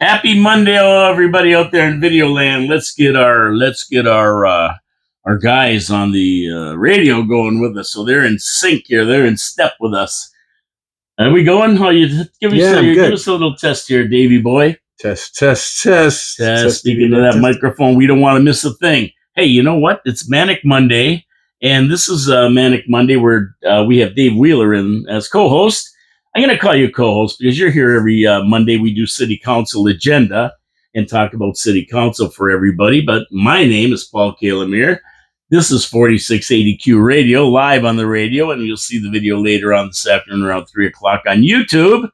Happy Monday, everybody out there in video land. Let's get our guys on the radio going with us, so they're in sync here. They're in step with us. Are we going? How you give us a little test here, Davey boy. Test. Speaking to that microphone, we don't want to miss a thing. Hey, you know what? It's Manic Monday, and this is Manic Monday where we have Dave Wheeler in as co-host. I'm going to call you co-host because you're here every Monday. We do City Council agenda and talk about City Council for everybody. But my name is Paul Kalemir. This is 4680Q Radio, live on the radio, and you'll see the video later on this afternoon around 3 o'clock on YouTube.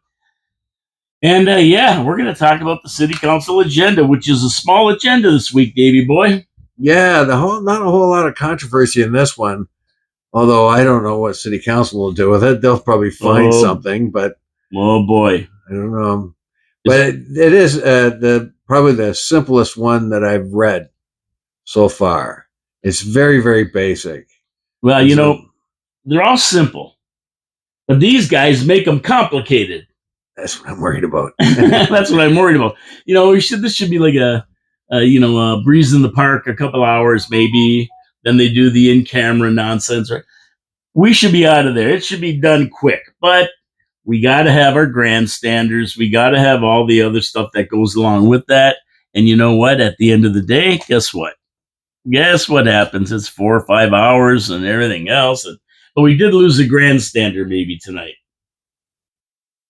And we're going to talk about the City Council agenda, which is a small agenda this week, Davey boy. Yeah, not a whole lot of controversy in this one. Although I don't know what City Council will do with it. They'll probably find something, but oh boy, I don't know. But it is probably the simplest one that I've read so far. It's very, very basic. Well, they're all simple, but these guys make them complicated. That's what I'm worried about. That's what I'm worried about. This should be like a breeze in the park, a couple hours maybe. Then they do the in-camera nonsense. Right? We should be out of there. It should be done quick. But we got to have our grandstanders. We got to have all the other stuff that goes along with that. And you know what? At the end of the day, guess what? Guess what happens? It's 4 or 5 hours and everything else. But we did lose a grandstander maybe tonight.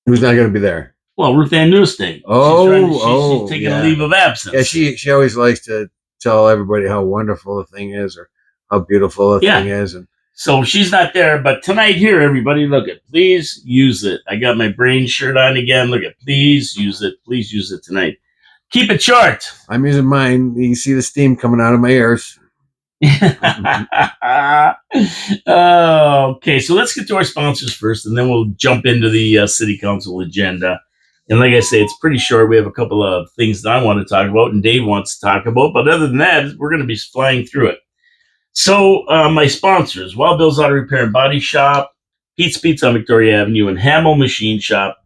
Who's not going to be there? Well, Ruth Ann Newstein. She's taking a leave of absence. Yeah, she always likes to tell everybody how wonderful the thing is or how beautiful the thing is. And so she's not there, but tonight here, everybody, look at, please use it. I got my brain shirt on again. Look at, please use it. Please use it tonight. Keep it short. I'm using mine. You can see the steam coming out of my ears. Okay, so let's get to our sponsors first, and then we'll jump into the City Council agenda. And like I say, it's pretty short. We have a couple of things that I want to talk about and Dave wants to talk about. But other than that, we're going to be flying through it. So my sponsors, Wild Bill's Auto Repair and Body Shop, Pete's Pizza on Victoria Avenue, and Hamill Machine Shop.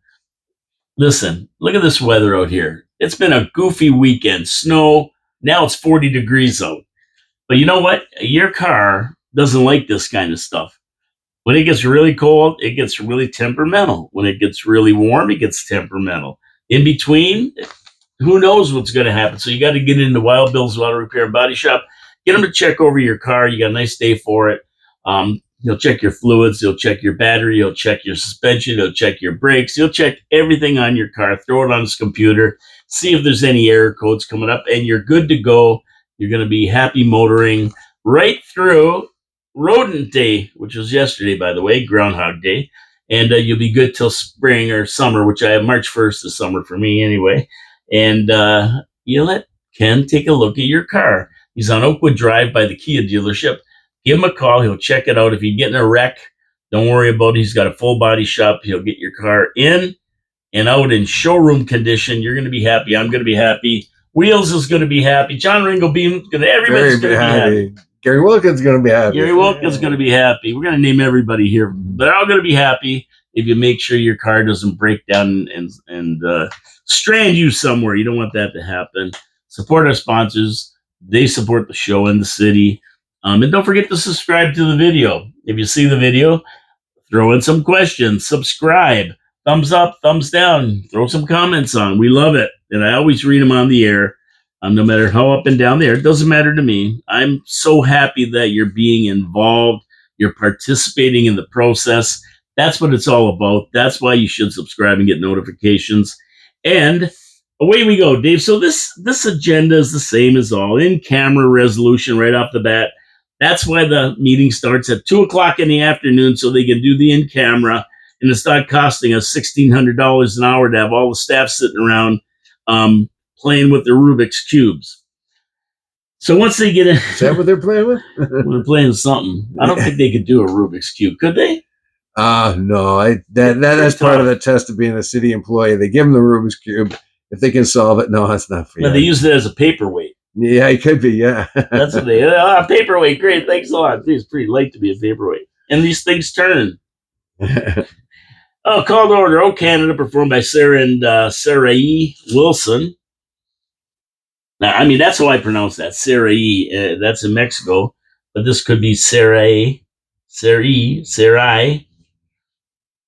Listen, look at this weather out here. It's been a goofy weekend. Snow. Now it's 40 degrees out. But you know what? Your car doesn't like this kind of stuff. When it gets really cold, it gets really temperamental. When it gets really warm, it gets temperamental. In between, who knows what's going to happen? So you got to get into Wild Bill's Auto Repair and Body Shop. Get them to check over your car. You got a nice day for it. He'll check your fluids. He'll check your battery. He'll check your suspension. He'll check your brakes. He'll check everything on your car. Throw it on his computer. See if there's any error codes coming up. And you're good to go. You're going to be happy motoring right through Rodent Day, which was yesterday, by the way, Groundhog Day. And you'll be good till spring or summer, which I have March 1st is summer for me anyway. And you let Ken take a look at your car. He's on Oakwood Drive by the Kia dealership. Give him a call. He'll check it out. If you get in a wreck, don't worry about it. He's got a full body shop. He'll get your car in and out in showroom condition. You're going to be happy. I'm going to be happy. Wheels is going to be happy. John Ringelbeam, everybody's going to be happy. Gary Wilkins is going to be happy. Gary Wilkins is going to be happy. We're going to name everybody here. They're all going to be happy if you make sure your car doesn't break down and strand you somewhere. You don't want that to happen. Support our sponsors. They support the show in the city. And don't forget to subscribe to the video. If you see the video, throw in some questions. Subscribe. Thumbs up, thumbs down. Throw some comments on. We love it. And I always read them on the air. No matter how up and down there, it doesn't matter to me. I'm so happy that you're being involved. You're participating in the process. That's what it's all about. That's why you should subscribe and get notifications. And away we go, Dave. So this agenda is the same as all. In-camera resolution right off the bat. That's why the meeting starts at 2 o'clock in the afternoon so they can do the in-camera. And it's not costing us $1,600 an hour to have all the staff sitting around playing with their Rubik's Cubes. So once they get in... Is that what they're playing with? They're playing something. I don't think they could do a Rubik's Cube. Could they? No. That's part of the test of being a city employee. They give them the Rubik's Cube. If they can solve it, no, that's not for you. No, they use it as a paperweight. Yeah, it could be, yeah. That's what they... paperweight, great. Thanks a lot. It's pretty light to be a paperweight. And these things turn. Call to order. Oh Canada, performed by Sarah and Sarah E. Wilson. Now, I mean, that's how I pronounce that, Sarai. That's in Mexico, but this could be Sarai, Sarai.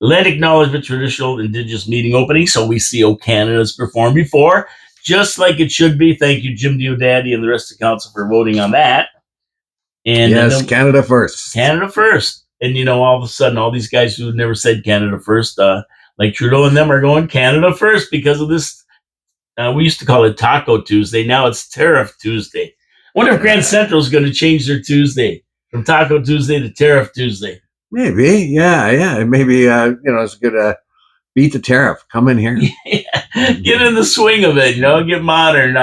Land acknowledgement traditional indigenous meeting opening. So we see O Canada's performed before, just like it should be. Thank you, Jim Diodati and the rest of the council for voting on that. And yes, Canada first. Canada first. And all of a sudden, all these guys who never said Canada first, like Trudeau and them, are going Canada first because of this. We used to call it Taco Tuesday. Now it's Tariff Tuesday. I wonder if Grand Central is going to change their Tuesday from Taco Tuesday to Tariff Tuesday. Maybe, yeah. Maybe it's good. Beat the tariff. Come in here. Get in the swing of it. Get modern.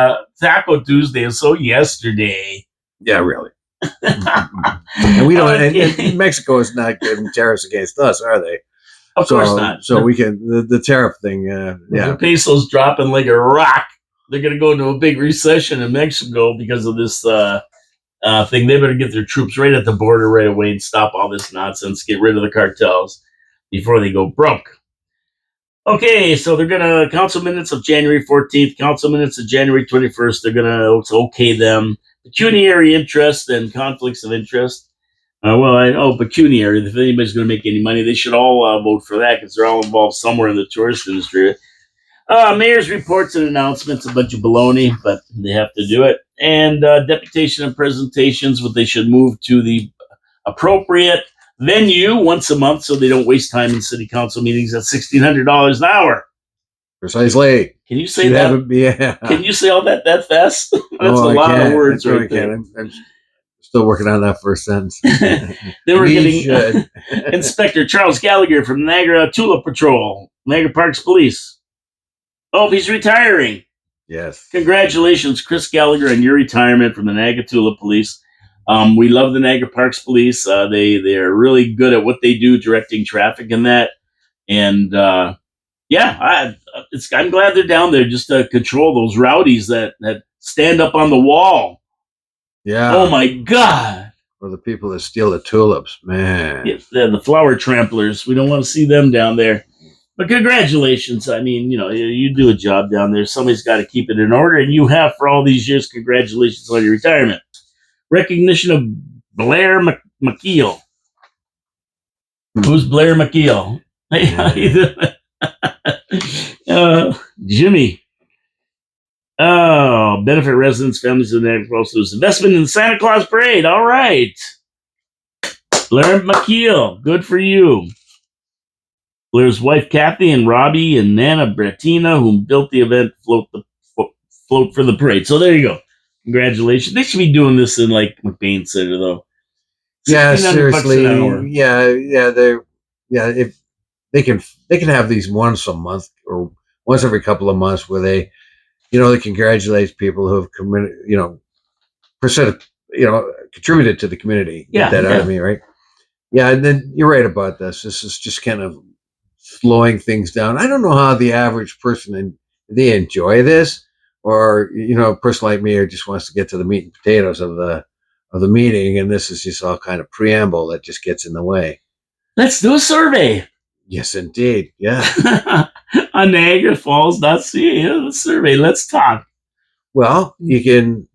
Taco Tuesday is so yesterday. Yeah, really. And we don't. And Mexico is not giving tariffs against us, are they? Of course not. So we can the tariff thing. Yeah, the peso's dropping like a rock. They're going to go into a big recession in Mexico because of this thing. They better get their troops right at the border right away and stop all this nonsense. Get rid of the cartels before they go broke. Okay, so they're going to council minutes of January 14th, council minutes of January 21st. They're going to okay them. Pecuniary interest and conflicts of interest. Pecuniary. If anybody's going to make any money, they should all vote for that because they're all involved somewhere in the tourist industry. Mayor's reports and announcements, a bunch of baloney, but they have to do it. And deputation and presentations, what they should move to the appropriate venue once a month so they don't waste time in city council meetings at $1,600 an hour. Precisely. Can you say that? Yeah. Can you say all that fast? That's a lot of words right there. I'm still working on that first sentence. Then we're getting Inspector Charles Gallagher from Niagara Tulip Patrol, Niagara Parks Police. Oh, he's retiring. Yes. Congratulations, Chris Gallagher, on your retirement from the Niagara Tulip Police. We love the Niagara Parks Police. They are really good at what they do, directing traffic and that. And I'm glad they're down there just to control those rowdies that stand up on the wall. Yeah. Oh my God. Or the people that steal the tulips, man. Yeah, the flower tramplers. We don't want to see them down there. But congratulations. I mean, you do a job down there. Somebody's got to keep it in order, and you have for all these years. Congratulations on your retirement. Recognition of Blair McKeel. Who's Blair McKeel? Jimmy. Oh, benefit residents, families of the Niagara investment in the Santa Claus Parade. All right. Blair McKeel. Good for you. Blair's wife, Kathy, and Robbie and Nana Brettina, who built the event, float for the parade. So there you go. Congratulations. They should be doing this in like McBain Center, though. Yeah, seriously. If they can have these once a month or once every couple of months where they congratulate people who have contributed to the community. Yeah, Get that out of me, right? Yeah, and then you're right about this. This is just kind of slowing things down. I don't know how the average person they enjoy this, or a person like me who just wants to get to the meat and potatoes of the meeting, and this is just all kind of preamble that just gets in the way. Let's do a survey. Yes, indeed. Yeah. On NiagaraFalls.ca, survey. Let's talk. Well, you can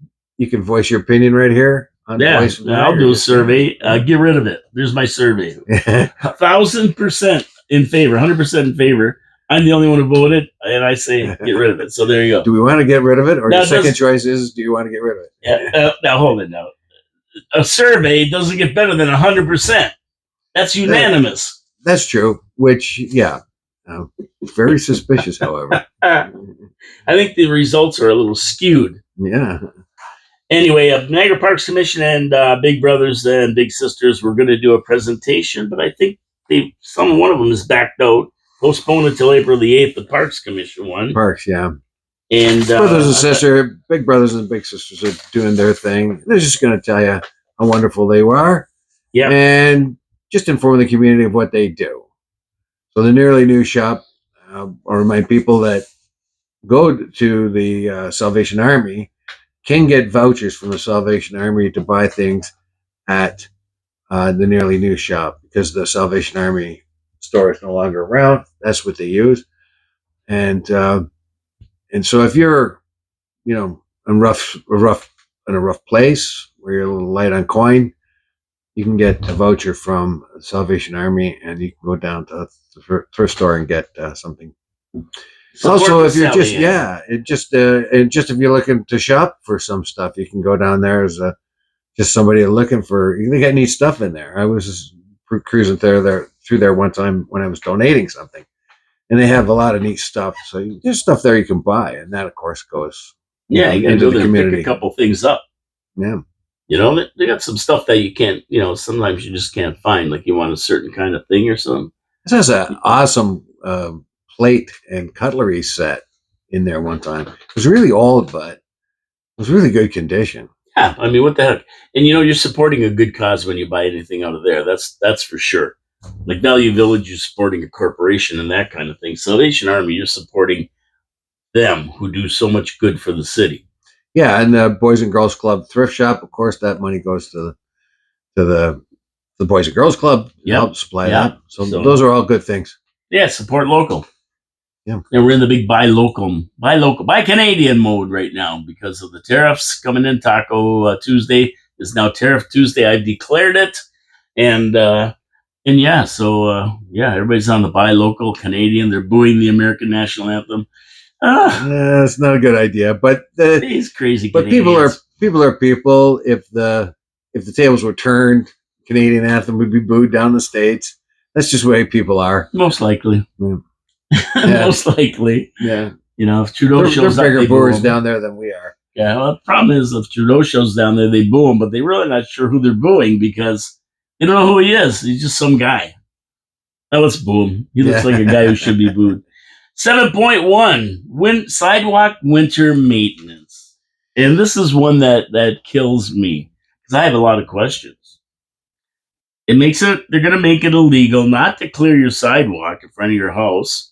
voice your opinion right here. I'll do a survey. Get rid of it. There's my survey. 1,000% in favor, 100% in favor. I'm the only one who voted, and I say get rid of it. So there you go. Do we want to get rid of it, or your second choice is do you want to get rid of it? Yeah. Now hold it. Now, a survey doesn't get better than 100%. That's unanimous. That's true. Which, very suspicious. However, I think the results are a little skewed. Yeah. Anyway, Niagara Parks Commission and Big Brothers and Big Sisters were going to do a presentation, but I think one of them is backed out, postponed until April the 8th. The Parks Commission one. Parks, yeah. And brothers and sisters, Big Brothers and Big Sisters are doing their thing. They're just going to tell you how wonderful they are. Yeah. And just inform the community of what they do. So the Nearly New Shop, or remind people that go to the Salvation Army, can get vouchers from the Salvation Army to buy things at the Nearly New Shop because the Salvation Army store is no longer around. That's what they use. And so if you're, in a rough place where you're a little light on coin, you can get a voucher from the Salvation Army, and you can go down to the thrift store and get something. Support Also, the if you're just Salvation. and just if you're looking to shop for some stuff, you can go down there as just somebody looking for. They got neat stuff in there. I was just cruising through there one time when I was donating something, and they have a lot of neat stuff. So there's stuff there you can buy, and that of course goes Yeah, you got to into go the there and pick community. a couple things up. Yeah. You know, they got some stuff that you can't, sometimes you just can't find. Like you want a certain kind of thing or something. This has an awesome plate and cutlery set in there one time. It was really old, but it was really good condition. Yeah, I mean, what the heck? And you're supporting a good cause when you buy anything out of there. That's for sure. Like Value Village, you're supporting a corporation and that kind of thing. Salvation Army, you're supporting them who do so much good for the city. Yeah, and the Boys and Girls Club thrift shop, of course, that money goes to the Boys and Girls Club to Yep. help supply Yeah. that. So those are all good things. Yeah, support local. Yeah. And we're in the big buy Canadian mode right now because of the tariffs coming in. Taco Tuesday is now Tariff Tuesday. I've declared it. And yeah, so everybody's on the buy local Canadian. They're booing the American national anthem. It's not a good idea, but These crazy but Canadians. people are people. If the tables were turned, Canadian anthem would be booed down the States. That's just the way people are. Most likely. Yeah. Most likely. Yeah. If Trudeau shows up, they're bigger they boo boors him. down there than we are. Yeah, well, the problem is if Trudeau shows down there, they boo him, but they're really not sure who they're booing because they don't know who he is. He's just some guy. Now let's boo him. He looks like a guy who should be booed. 7.1, sidewalk winter maintenance. And this is one that kills me because I have a lot of questions. They're going to make it illegal not to clear your sidewalk in front of your house.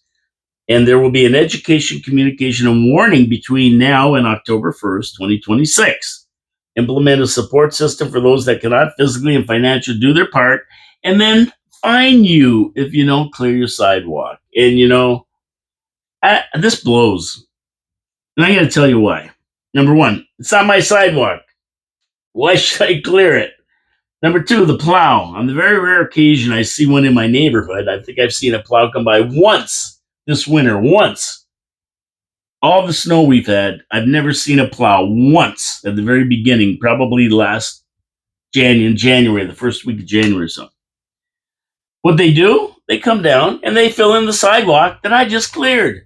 And there will be an education, communication, and warning between now and October 1st, 2026. Implement a support system for those that cannot physically and financially do their part, and then fine you if you don't clear your sidewalk. And, this blows. And I got to tell you why. Number one, it's not my sidewalk. Why should I clear it? Number two, the plow. On the very rare occasion I see one in my neighborhood, I think I've seen a plow come by once this winter. Once. All the snow we've had, I've never seen a plow once at the very beginning, probably last January, the first week of January or something. What they do, they come down and they fill in the sidewalk that I just cleared.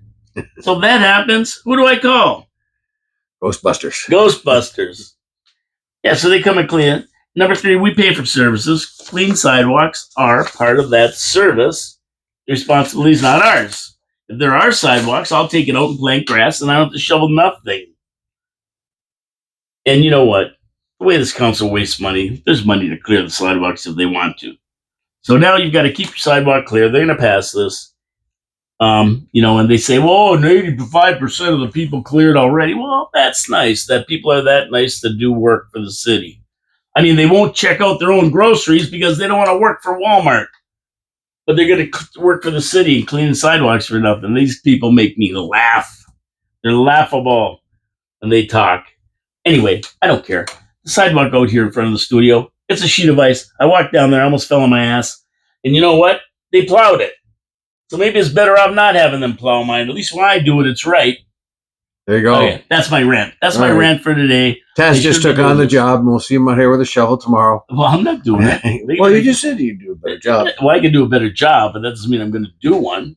So if that happens, who do I call? Ghostbusters. Yeah, so they come and clean it. Number three, we pay for services. Clean sidewalks are part of that service. The responsibility is not ours. If there are sidewalks, I'll take it out and plant grass, and I don't have to shovel nothing. And you know what? The way this council wastes money, there's money to clear the sidewalks if they want to. So now you've got to keep your sidewalk clear. They're going to pass this. And they say, well, 85% of the people cleared already. Well, that's nice that people are that nice to do work for the city. I mean, they won't check out their own groceries because they don't want to work for Walmart. But they're going to work for the city and clean sidewalks for nothing. These people make me laugh. They're laughable when they talk. Anyway, I don't care. The sidewalk out here in front of the studio, it's a sheet of ice. I walked down there, I almost fell on my ass. And you know what? They plowed it. So maybe it's better off not having them plow mine. At least when I do it, it's right. There you go. Okay, that's my rant. That's my rant for today. Taz just took on the job, and we'll see him out here with a shovel tomorrow. Well, I'm not doing it. Well, you just said you'd do a better job. Well, I can do a better job, but that doesn't mean I'm going to do one.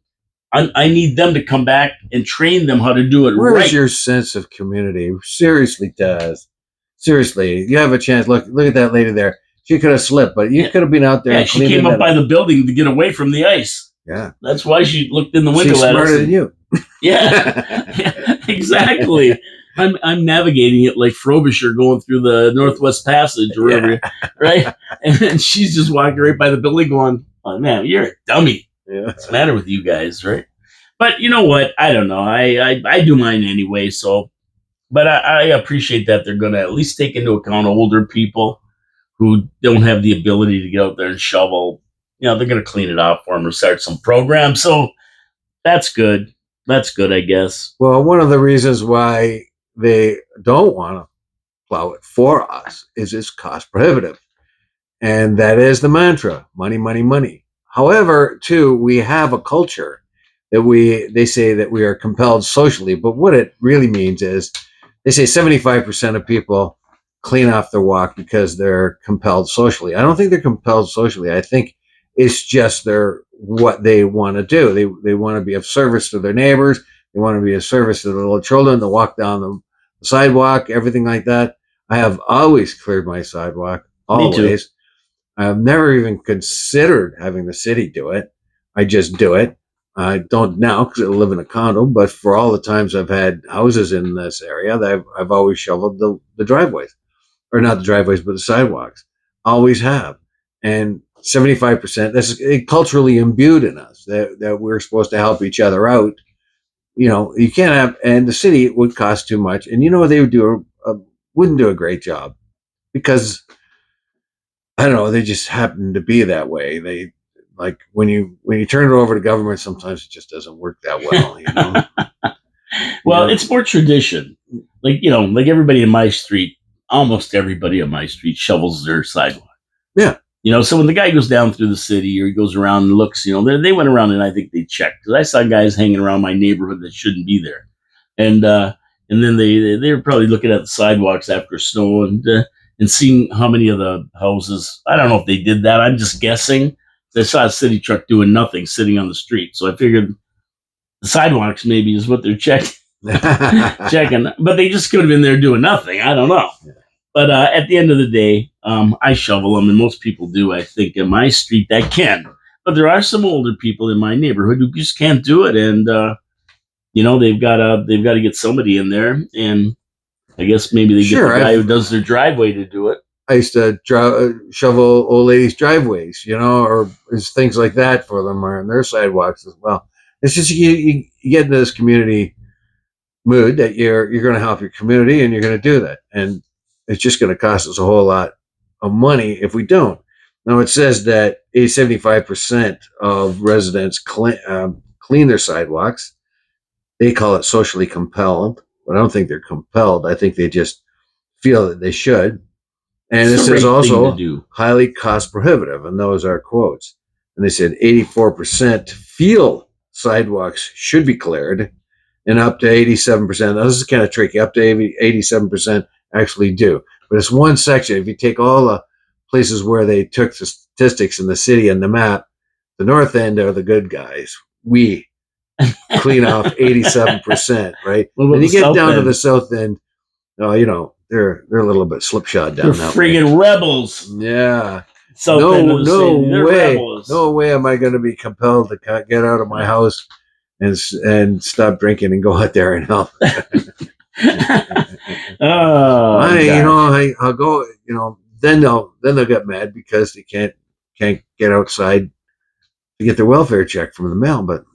I need them to come back and train them how to do it right. Where's your sense of community? Seriously, Taz. Seriously, you have a chance. Look at that lady there. She could have slipped, but you could have been out there. Yeah, and she came up by the building to get away from the ice. Yeah. That's why she looked in the window She's at us. smarter than you. Yeah, exactly. I'm navigating it like Frobisher going through the Northwest Passage or whatever, right? And she's just walking right by the building going, oh, man, you're a dummy. Yeah. What's the matter with you guys, right? But you know what? I don't know. I do mine anyway, so. But I appreciate that they're going to at least take into account older people who don't have the ability to get out there and shovel. They're going to clean it out for them or start some program. So that's good. That's good, I guess. Well, one of the reasons why they don't want to plow it for us is it's cost prohibitive. And that is the mantra: money, money, money. However, too, we have a culture that they say that we are compelled socially, but what it really means is they say 75% of people clean off their walk because they're compelled socially. I don't think they're compelled socially. I think it's just what they want to do. They want to be of service to their neighbors. They want to be of service to the little children that walk down the sidewalk, everything like that. I have always cleared my sidewalk, always. Me too. I've never even considered having the city do it. I just do it. I don't now because I live in a condo, but for all the times I've had houses in this area, I've always shoveled the driveways, or not the driveways, but the sidewalks. Always have. And 75%, that's culturally imbued in us that we're supposed to help each other out. You can't have, and the city would cost too much. And they wouldn't do a great job because I don't know, they just happen to be that way. They like when you turn it over to government, sometimes it just doesn't work that well. Well, it's more tradition. Like everybody in my street, almost everybody on my street shovels their sidewalk. Yeah. So when the guy goes down through the city or he goes around and looks, they went around and I think they checked, because I saw guys hanging around my neighborhood that shouldn't be there, and then they were probably looking at the sidewalks after snow and seeing how many of the houses. I don't know if they did that. I'm just guessing. I saw a city truck doing nothing, sitting on the street, so I figured the sidewalks maybe is what they're checking, but they just could have been there doing nothing. I don't know. Yeah. But at the end of the day, I shovel them, and most people do, I think, in my street that can. But there are some older people in my neighborhood who just can't do it, and they've got to get somebody in there, and I guess maybe they get the guy who does their driveway to do it. I used to shovel old ladies' driveways, or things like that for them, or on their sidewalks as well. It's just you get into this community mood that you're going to help your community, and you're going to do that, and it's just going to cost us a whole lot of money if we don't. Now, it says that 75% of residents clean their sidewalks. They call it socially compelled, but I don't think they're compelled. I think they just feel that they should. And it says also highly cost prohibitive, and those are quotes. And they said 84% feel sidewalks should be cleared, and up to 87%. Now, this is kind of tricky. Up to 87% actually do. But it's one section. If you take all the places where they took the statistics in the city and the map, the north end are the good guys. We clean off 87%, right? And you get down to the south end, they're a little bit slipshod down that way. They're friggin' rebels. Yeah. Rebels. No way am I going to be compelled to get out of my house and stop drinking and go out there and help. I'll go. Then they'll get mad because they can't get outside to get their welfare check from the mail. But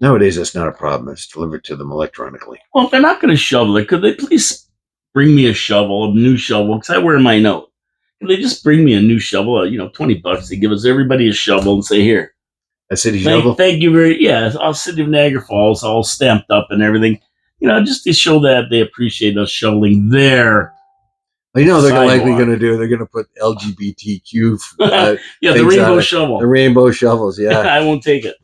nowadays, that's not a problem. It's delivered to them electronically. Well, if they're not going to shovel it, could they please bring me a new shovel? Because I wear my note. Could they just bring me a new shovel? $20. They give us everybody a shovel and say, here. A city shovel? Thank you I'll City of Niagara Falls, all stamped up and everything. Just to show that they appreciate us shoveling their they're likely going to do. They're going to put LGBTQ. The rainbow shovel. The rainbow shovels, yeah. I won't take it.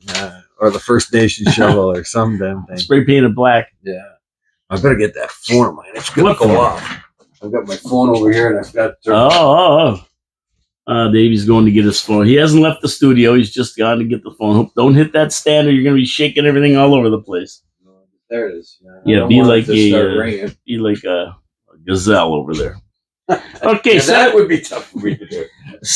Or the First Nation shovel or some damn thing. Spray painted black. Yeah. I better get that phone of mine. It's going to go off. I've got my phone over here, and I've got. Davey's going to get his phone. He hasn't left the studio. He's just gone to get the phone. Don't hit that stand, or you're going to be shaking everything all over the place. There it is. Yeah, be like a gazelle over there. Okay, so that would be tough for me to do.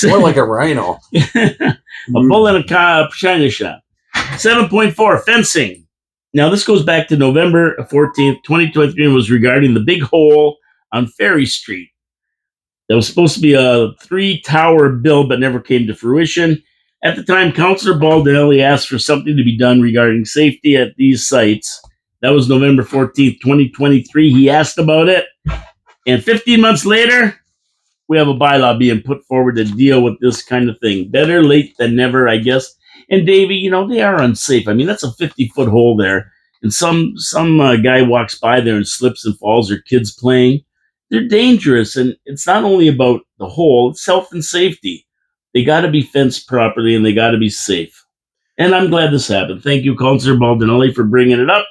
More like a rhino. A bull in a china shop. 7.4 fencing. Now this goes back to November 14th, 2023, and was regarding the big hole on Ferry Street. That was supposed to be a 3-tower build, but never came to fruition. At the time, Councillor Baldelli asked for something to be done regarding safety at these sites. That was November 14th, 2023. He asked about it. And 15 months later, we have a bylaw being put forward to deal with this kind of thing. Better late than never, I guess. And Davey, they are unsafe. I mean, that's a 50-foot hole there. and some guy walks by there and slips and falls, or kids playing, they're dangerous. And it's not only about the hole; it's health and safety. They got to be fenced properly, and they got to be safe. And I'm glad this happened. Thank you, Councillor Baldinelli, for bringing it up.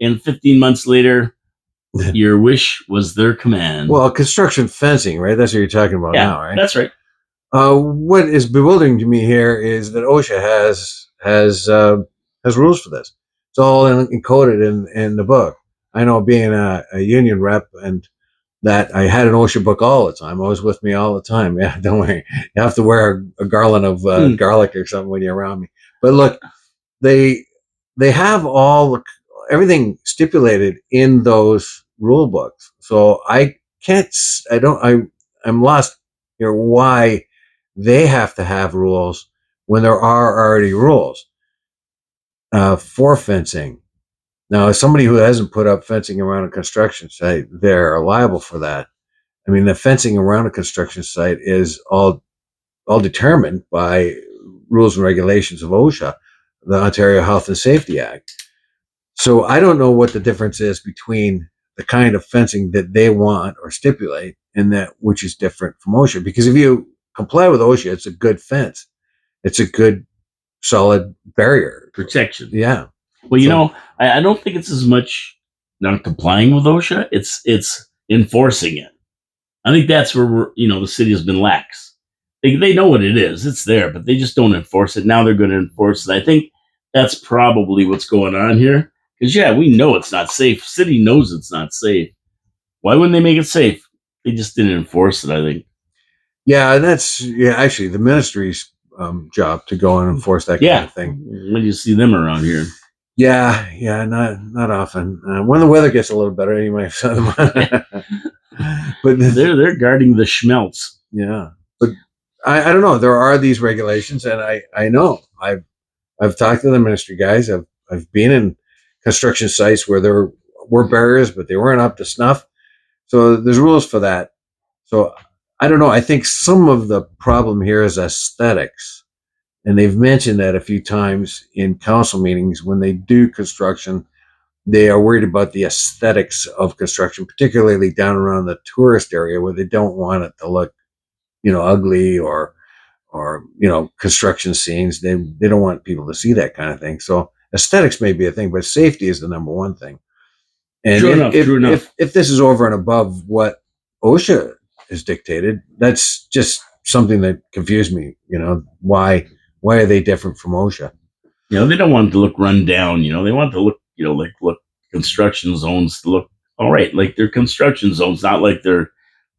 And 15 months later, your wish was their command. Well, construction fencing, right? That's what you're talking about yeah, now, right? that's right. What is bewildering to me here is that OSHA has rules for this. It's all encoded in the book. I know, being a union rep, and that I had an OSHA book all the time. It was with me all the time. Yeah, don't worry. You have to wear a garland of garlic or something when you're around me. But look, they have everything stipulated in those rule books. So I'm lost here why they have to have rules when there are already rules for fencing. Now, as somebody who hasn't put up fencing around a construction site, they're liable for that. I mean, the fencing around a construction site is all determined by rules and regulations of OSHA, the Ontario Health and Safety Act. So I don't know what the difference is between the kind of fencing that they want or stipulate and that which is different from OSHA. Because if you comply with OSHA, it's a good fence. It's a good, solid barrier. Protection. Yeah. Well, I don't think it's as much not complying with OSHA. It's enforcing it. I think that's where the city has been lax. They know what it is. It's there, but they just don't enforce it. Now they're going to enforce it. I think that's probably what's going on here. Because, we know it's not safe. City knows it's not safe. Why wouldn't they make it safe? They just didn't enforce it, I think. Yeah, and that's actually the ministry's job to go and enforce that kind of thing. When do you see them around here? Yeah, not often. When the weather gets a little better, you might send them on. But they're guarding the schmelz. Yeah, but I don't know. There are these regulations, and I know I've talked to the ministry guys. I've been in construction sites where there were barriers, but they weren't up to snuff. So there's rules for that. So I don't know. I think some of the problem here is aesthetics. And they've mentioned that a few times in council meetings. When they do construction, they are worried about the aesthetics of construction, particularly down around the tourist area, where they don't want it to look, ugly or construction scenes. They don't want people to see that kind of thing. So aesthetics may be a thing, but safety is the number one thing. And True enough. If this is over and above what OSHA has dictated, that's just something that confused me. Why are they different from OSHA? They don't want it to look run down. They want it to look, like what construction zones to look all right, like they're construction zones, not like they're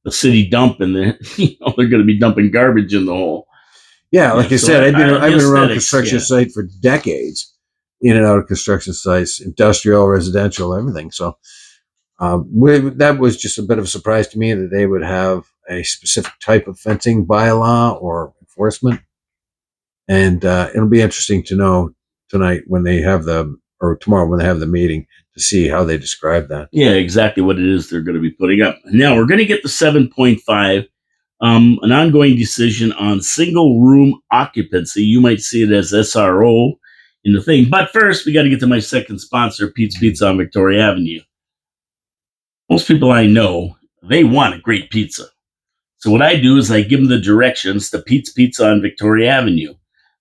the city dump, and they're going to be dumping garbage in the hole. Yeah, like I said, I've been around construction site for decades, in and out of construction sites, industrial, residential, everything. So that was just a bit of a surprise to me that they would have a specific type of fencing bylaw or enforcement. And it'll be interesting to know tonight when they have tomorrow when they have the meeting, to see how they describe that. Yeah, exactly what it is they're going to be putting up. Now we're going to get to 7.5, an ongoing decision on single room occupancy. You might see it as SRO in the thing. But first, we got to get to my second sponsor, Pete's Pizza on Victoria Avenue. Most people I know, they want a great pizza. So what I do is I give them the directions to Pete's Pizza on Victoria Avenue.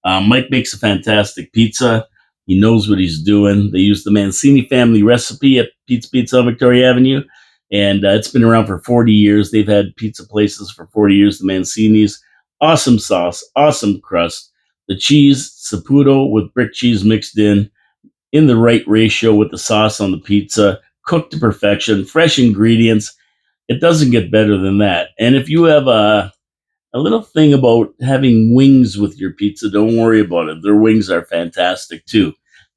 Mike makes a fantastic pizza. He knows what he's doing. They use the Mancini family recipe at Pete's Pizza on Victoria Avenue, and it's been around for 40 years. They've had pizza places for 40 years, the Mancini's. Awesome sauce, awesome crust. The cheese, Saputo with brick cheese mixed in the right ratio with the sauce on the pizza, cooked to perfection, fresh ingredients. It doesn't get better than that. And if you have a little thing about having wings with your pizza, don't worry about it. Their wings are fantastic too.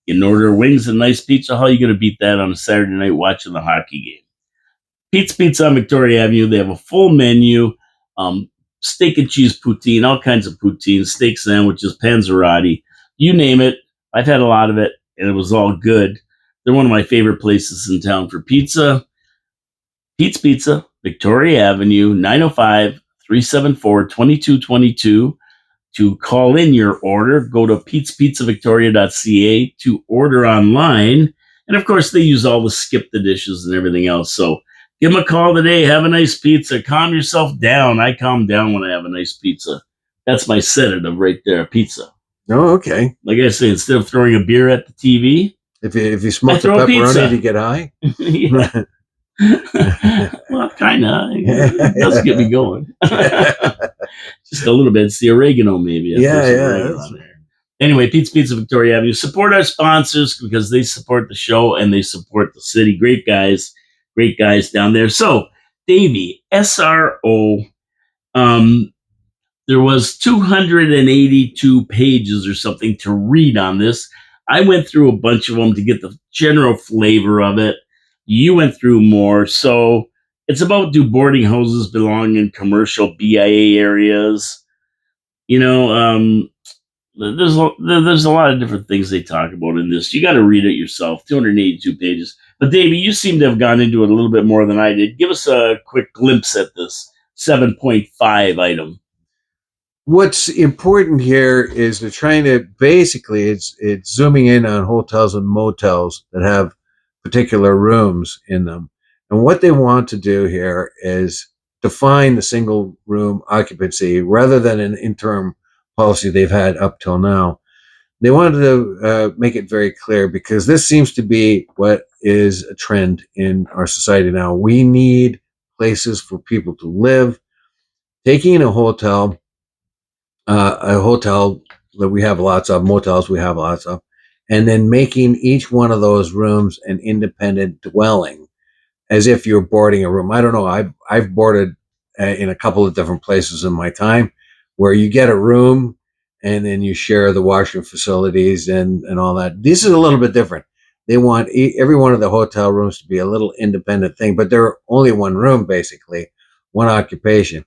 You can order wings and nice pizza. How are you going to beat that on a Saturday night watching the hockey game? Pete's Pizza on Victoria Avenue. They have a full menu, steak and cheese poutine, all kinds of poutine, steak sandwiches, panzerotti, you name it. I've had a lot of it, and it was all good. They're one of my favorite places in town for pizza. Pete's Pizza, Victoria Avenue, 905-374-2222. To call in your order, go to petespizzavictoria.ca to order online. And of course, they use all the skip the dishes and everything else. So give them a call today. Have a nice pizza. Calm yourself down. I calm down when I have a nice pizza. That's my sedative right there, pizza. Oh, okay. Like I say, instead of throwing a beer at the TV, If you smoke I the throw a pepperoni, pizza. do you get high? Yeah. Well, kind of. It does get me going. Just a little bit. It's the oregano, maybe. I throw some oregano on there. Anyway, Pizza Victoria Avenue. Support our sponsors because they support the show and they support the city. Great guys down there. So, Davey, SRO, there was 282 pages or something to read on this. I went through a bunch of them to get the general flavor of it. You went through more. So, it's about, do boarding houses belong in commercial BIA areas? You know, there's a lot of different things they talk about in this. You got to read it yourself. 282 pages. But Davey, you seem to have gone into it a little bit more than I did. Give us a quick glimpse at this 7.5 item. What's important here is they're trying to basically it's zooming in on hotels and motels that have particular rooms in them. And what they want to do here is define the single room occupancy rather than an interim policy they've had up till now. They wanted to make it very clear because this seems to be what is a trend in our society now. We need places for people to live. Taking a hotel that we have lots of, motels we have lots of, and then making each one of those rooms an independent dwelling as if you're boarding a room. I don't know. I've boarded in a couple of different places in my time where you get a room and then you share the washroom facilities and all that. This is a little bit different. They want every one of the hotel rooms to be a little independent thing, but they're only one room, basically, one occupation.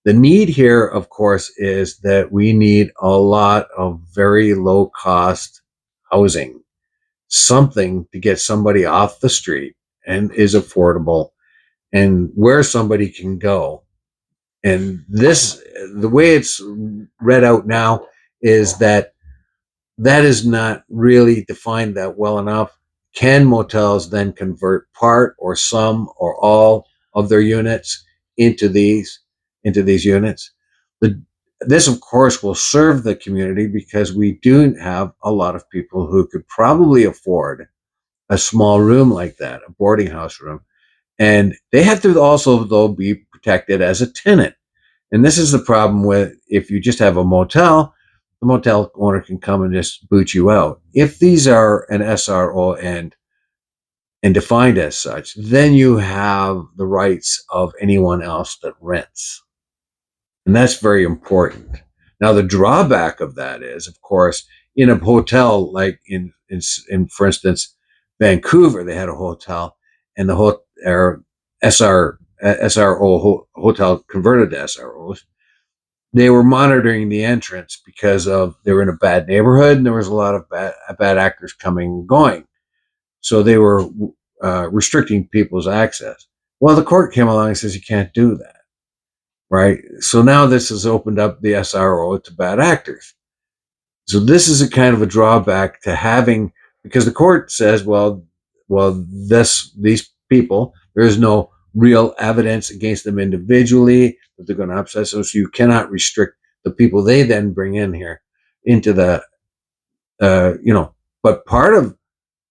The need here, of course, is that we need a lot of very low cost housing, something to get somebody off the street and is affordable and where somebody can go. And this, the way it's read out now is that is not really defined that well enough. Can motels then convert part or some or all of their units into these units? This, of course, will serve the community because we do have a lot of people who could probably afford a small room like that, a boarding house room. And they have to also, though, be protected as a tenant. And this is the problem with if you just have a motel, the motel owner can come and just boot you out. If these are an SRO and defined as such, then you have the rights of anyone else that rents. And that's very important. Now, the drawback of that is, of course, in a hotel like in for instance, Vancouver, they had a hotel, and the SRO hotel converted to SROs. They were monitoring the entrance because they were in a bad neighborhood and there was a lot of bad actors coming and going. So they were restricting people's access. Well, the court came along and says you can't do that. Right. So now this has opened up the SRO to bad actors. So this is a kind of a drawback to having, because the court says, well, these people, there is no real evidence against them individually that they're going to upset. So you cannot restrict the people they then bring in here into the, but part of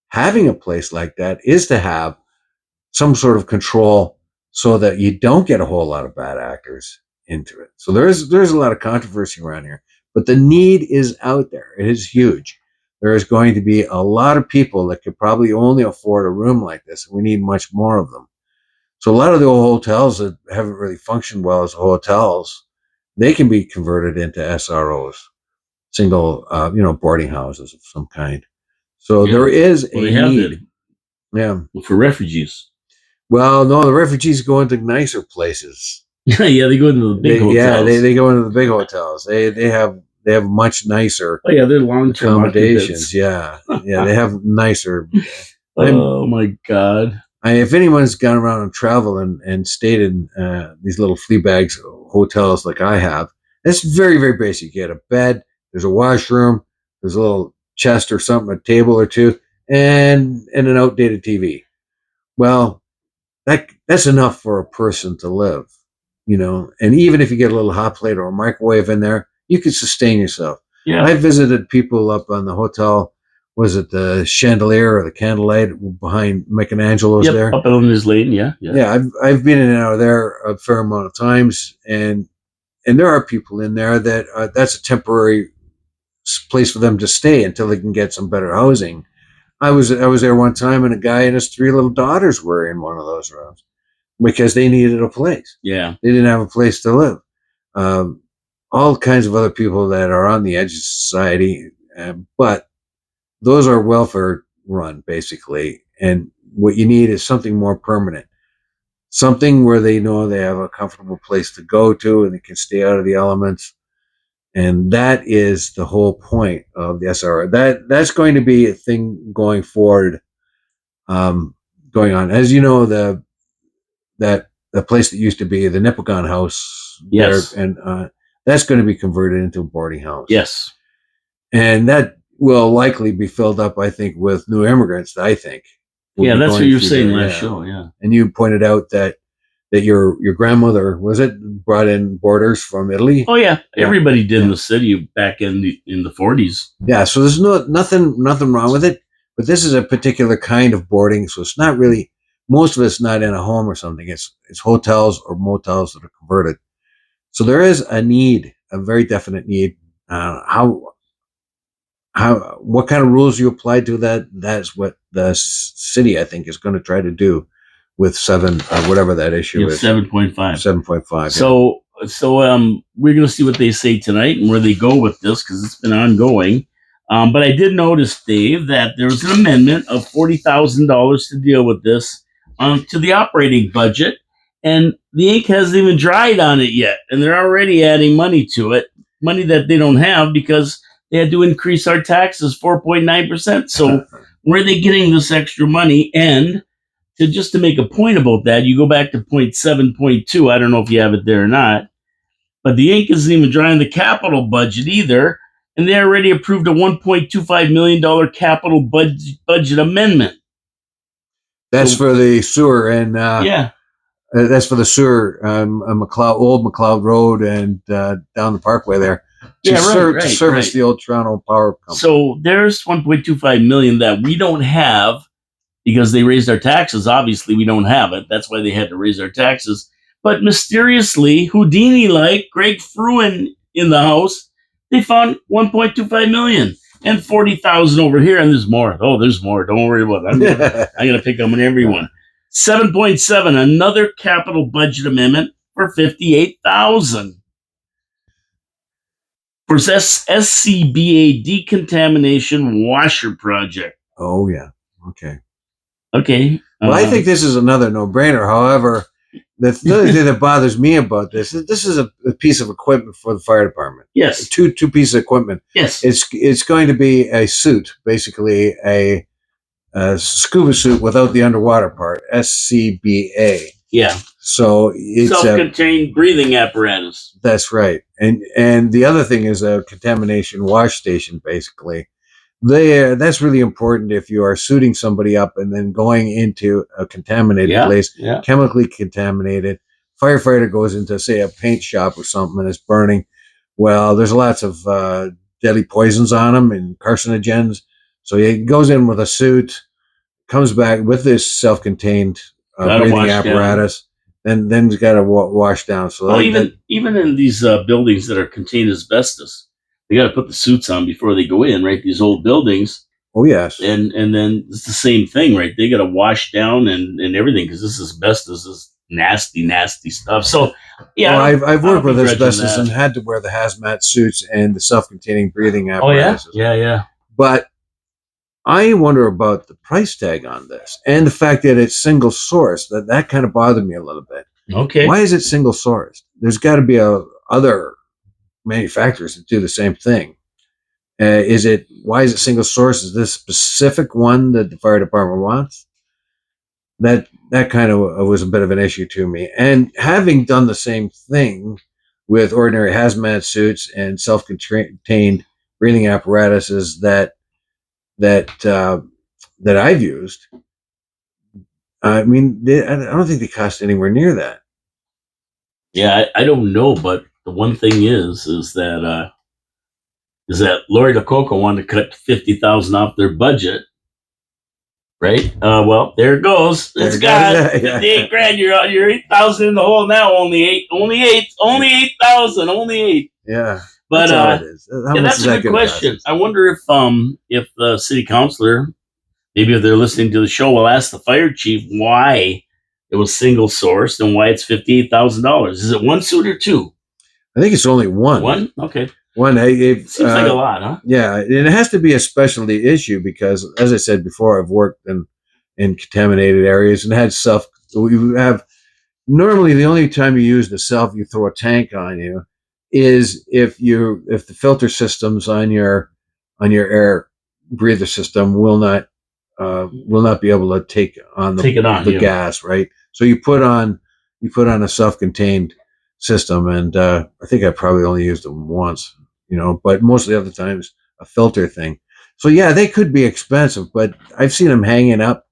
having a place like that is to have some sort of control so that you don't get a whole lot of bad actors into it. So there's a lot of controversy around here, but the need is out there. It is huge. There is going to be a lot of people that could probably only afford a room like this. We need much more of them. So a lot of the old hotels that haven't really functioned well as hotels, they can be converted into SROs, single, boarding houses of some kind. So there is a need. Yeah. For refugees. Well, no, the refugees go into nicer places. Yeah, they go into the big hotels. Yeah, they go into the big hotels. They have much nicer. Oh yeah, they're long-term accommodations. Yeah, they have nicer. Oh my God! If anyone's gone around and traveled and stayed in these little flea bags hotels like I have, it's very, very basic. You get a bed, there's a washroom, there's a little chest or something, a table or two, and an outdated TV. Well, that's enough for a person to live, And even if you get a little hot plate or a microwave in there, you can sustain yourself. Yeah. I visited people up on the hotel. Was it the Chandelier or the Candlelight behind Michelangelo's Yep, there? up in his lane. Yeah. Yeah, I've been in and out of there a fair amount of times, and there are people in there that that's a temporary place for them to stay until they can get some better housing. I was there one time, and a guy and his three little daughters were in one of those rooms because they needed a place. Yeah. They didn't have a place to live. All kinds of other people that are on the edge of society, but those are welfare run basically. And what you need is something more permanent, something where they know they have a comfortable place to go to and they can stay out of the elements. And that is the whole point of the SRR. That's going to be a thing going forward, going on. As you know, the place that used to be the Nipigon House, Yes, there, and that's going to be converted into a boarding house. yes, and that will likely be filled up, I think, with new immigrants. I think. Yeah, that's what you were saying last show. Yeah, and you pointed out that your grandmother, was it, brought in boarders from Italy? Oh yeah, everybody did in the city back in the 40s. Yeah, so there's nothing wrong with it, but this is a particular kind of boarding, so it's not really, most of it's not in a home or something. It's hotels or motels that are converted. So there is a need, a very definite need. What kind of rules you apply to that? That's what the city, I think, is going to try to do with 7 or whatever that issue is. 7.5. 7.5. So we're going to see what they say tonight and where they go with this, because it's been ongoing. But I did notice, Dave, that there was an amendment of $40,000 to deal with this to the operating budget, and the ink hasn't even dried on it yet, and they're already adding money to it, money that they don't have because they had to increase our taxes 4.9%. So where are they getting this extra money? And to make a point about that, you go back to point 7.2. I don't know if you have it there or not, but the ink isn't even dry on the capital budget either. And they already approved a $1.25 million capital budget amendment. That's for the sewer, and that's for the sewer, Old McLeod Road and down the Parkway there. To service the old Toronto Power Company. So there's $1.25 million that we don't have because they raised our taxes. Obviously, we don't have it. That's why they had to raise our taxes. But mysteriously, Houdini-like, Greg Fruin in the House, they found $1.25 million and $40,000 over here, and there's more. Oh, there's more. Don't worry about it. I'm gonna pick on everyone. 7.7, another capital budget amendment for $58,000. For SCBA decontamination washer project. Oh yeah. Okay. Well, I think this is another no-brainer. However, the other thing that bothers me about this is a piece of equipment for the fire department. Yes. Two pieces of equipment. Yes. It's going to be a suit, basically a scuba suit without the underwater part. SCBA. Yeah. So it's self-contained breathing apparatus. That's right. And the other thing is a contamination wash station, basically. That's really important if you are suiting somebody up and then going into a contaminated place, chemically contaminated. Firefighter goes into, say, a paint shop or something and it's burning. Well, there's lots of deadly poisons on them and carcinogens. So he goes in with a suit, comes back with this self-contained breathing apparatus. Then he's got to wash down. So even in these buildings that are contained asbestos, they got to put the suits on before they go in, right? These old buildings. Oh yes. And then it's the same thing, right? They got to wash down and everything, because this asbestos is nasty stuff. So yeah, I've worked with asbestos and had to wear the hazmat suits and the self-containing breathing apparatus. Oh yeah. But I wonder about the price tag on this and the fact that it's single source. That kind of bothered me a little bit. Okay. Why is it single sourced? There's got to be other manufacturers that do the same thing. Why is it single source? Is this specific one that the fire department wants? That kind of was a bit of an issue to me. And having done the same thing with ordinary hazmat suits and self-contained breathing apparatuses that that I've used. I mean, I don't think they cost anywhere near that. Yeah, I don't know, but the one thing is that Lori LaCoco wanted to cut 50,000 off their budget, right? Well, there it goes. There It's it got goes. Yeah. 58 grand. You're 8,000 in the hole now. Only 8,000, only 8. Yeah. But That's all it is. How yeah, much that's is a that good gonna cost question. us? I wonder if the city councilor, maybe if they're listening to the show, will ask the fire chief why it was single sourced and why it's $58,000. Is it one suit or two? I think it's only one. One? Okay. One. Seems like a lot, huh? Yeah, and it has to be a specialty issue because, as I said before, I've worked in contaminated areas and had self. We have normally the only time you use the self, you throw a tank on you, is if the filter systems on your air breather system will not be able to take on the gas, right? So you put on a self-contained system, and I think I probably only used them once, but most of the other times a filter thing. So yeah, they could be expensive, but I've seen them hanging up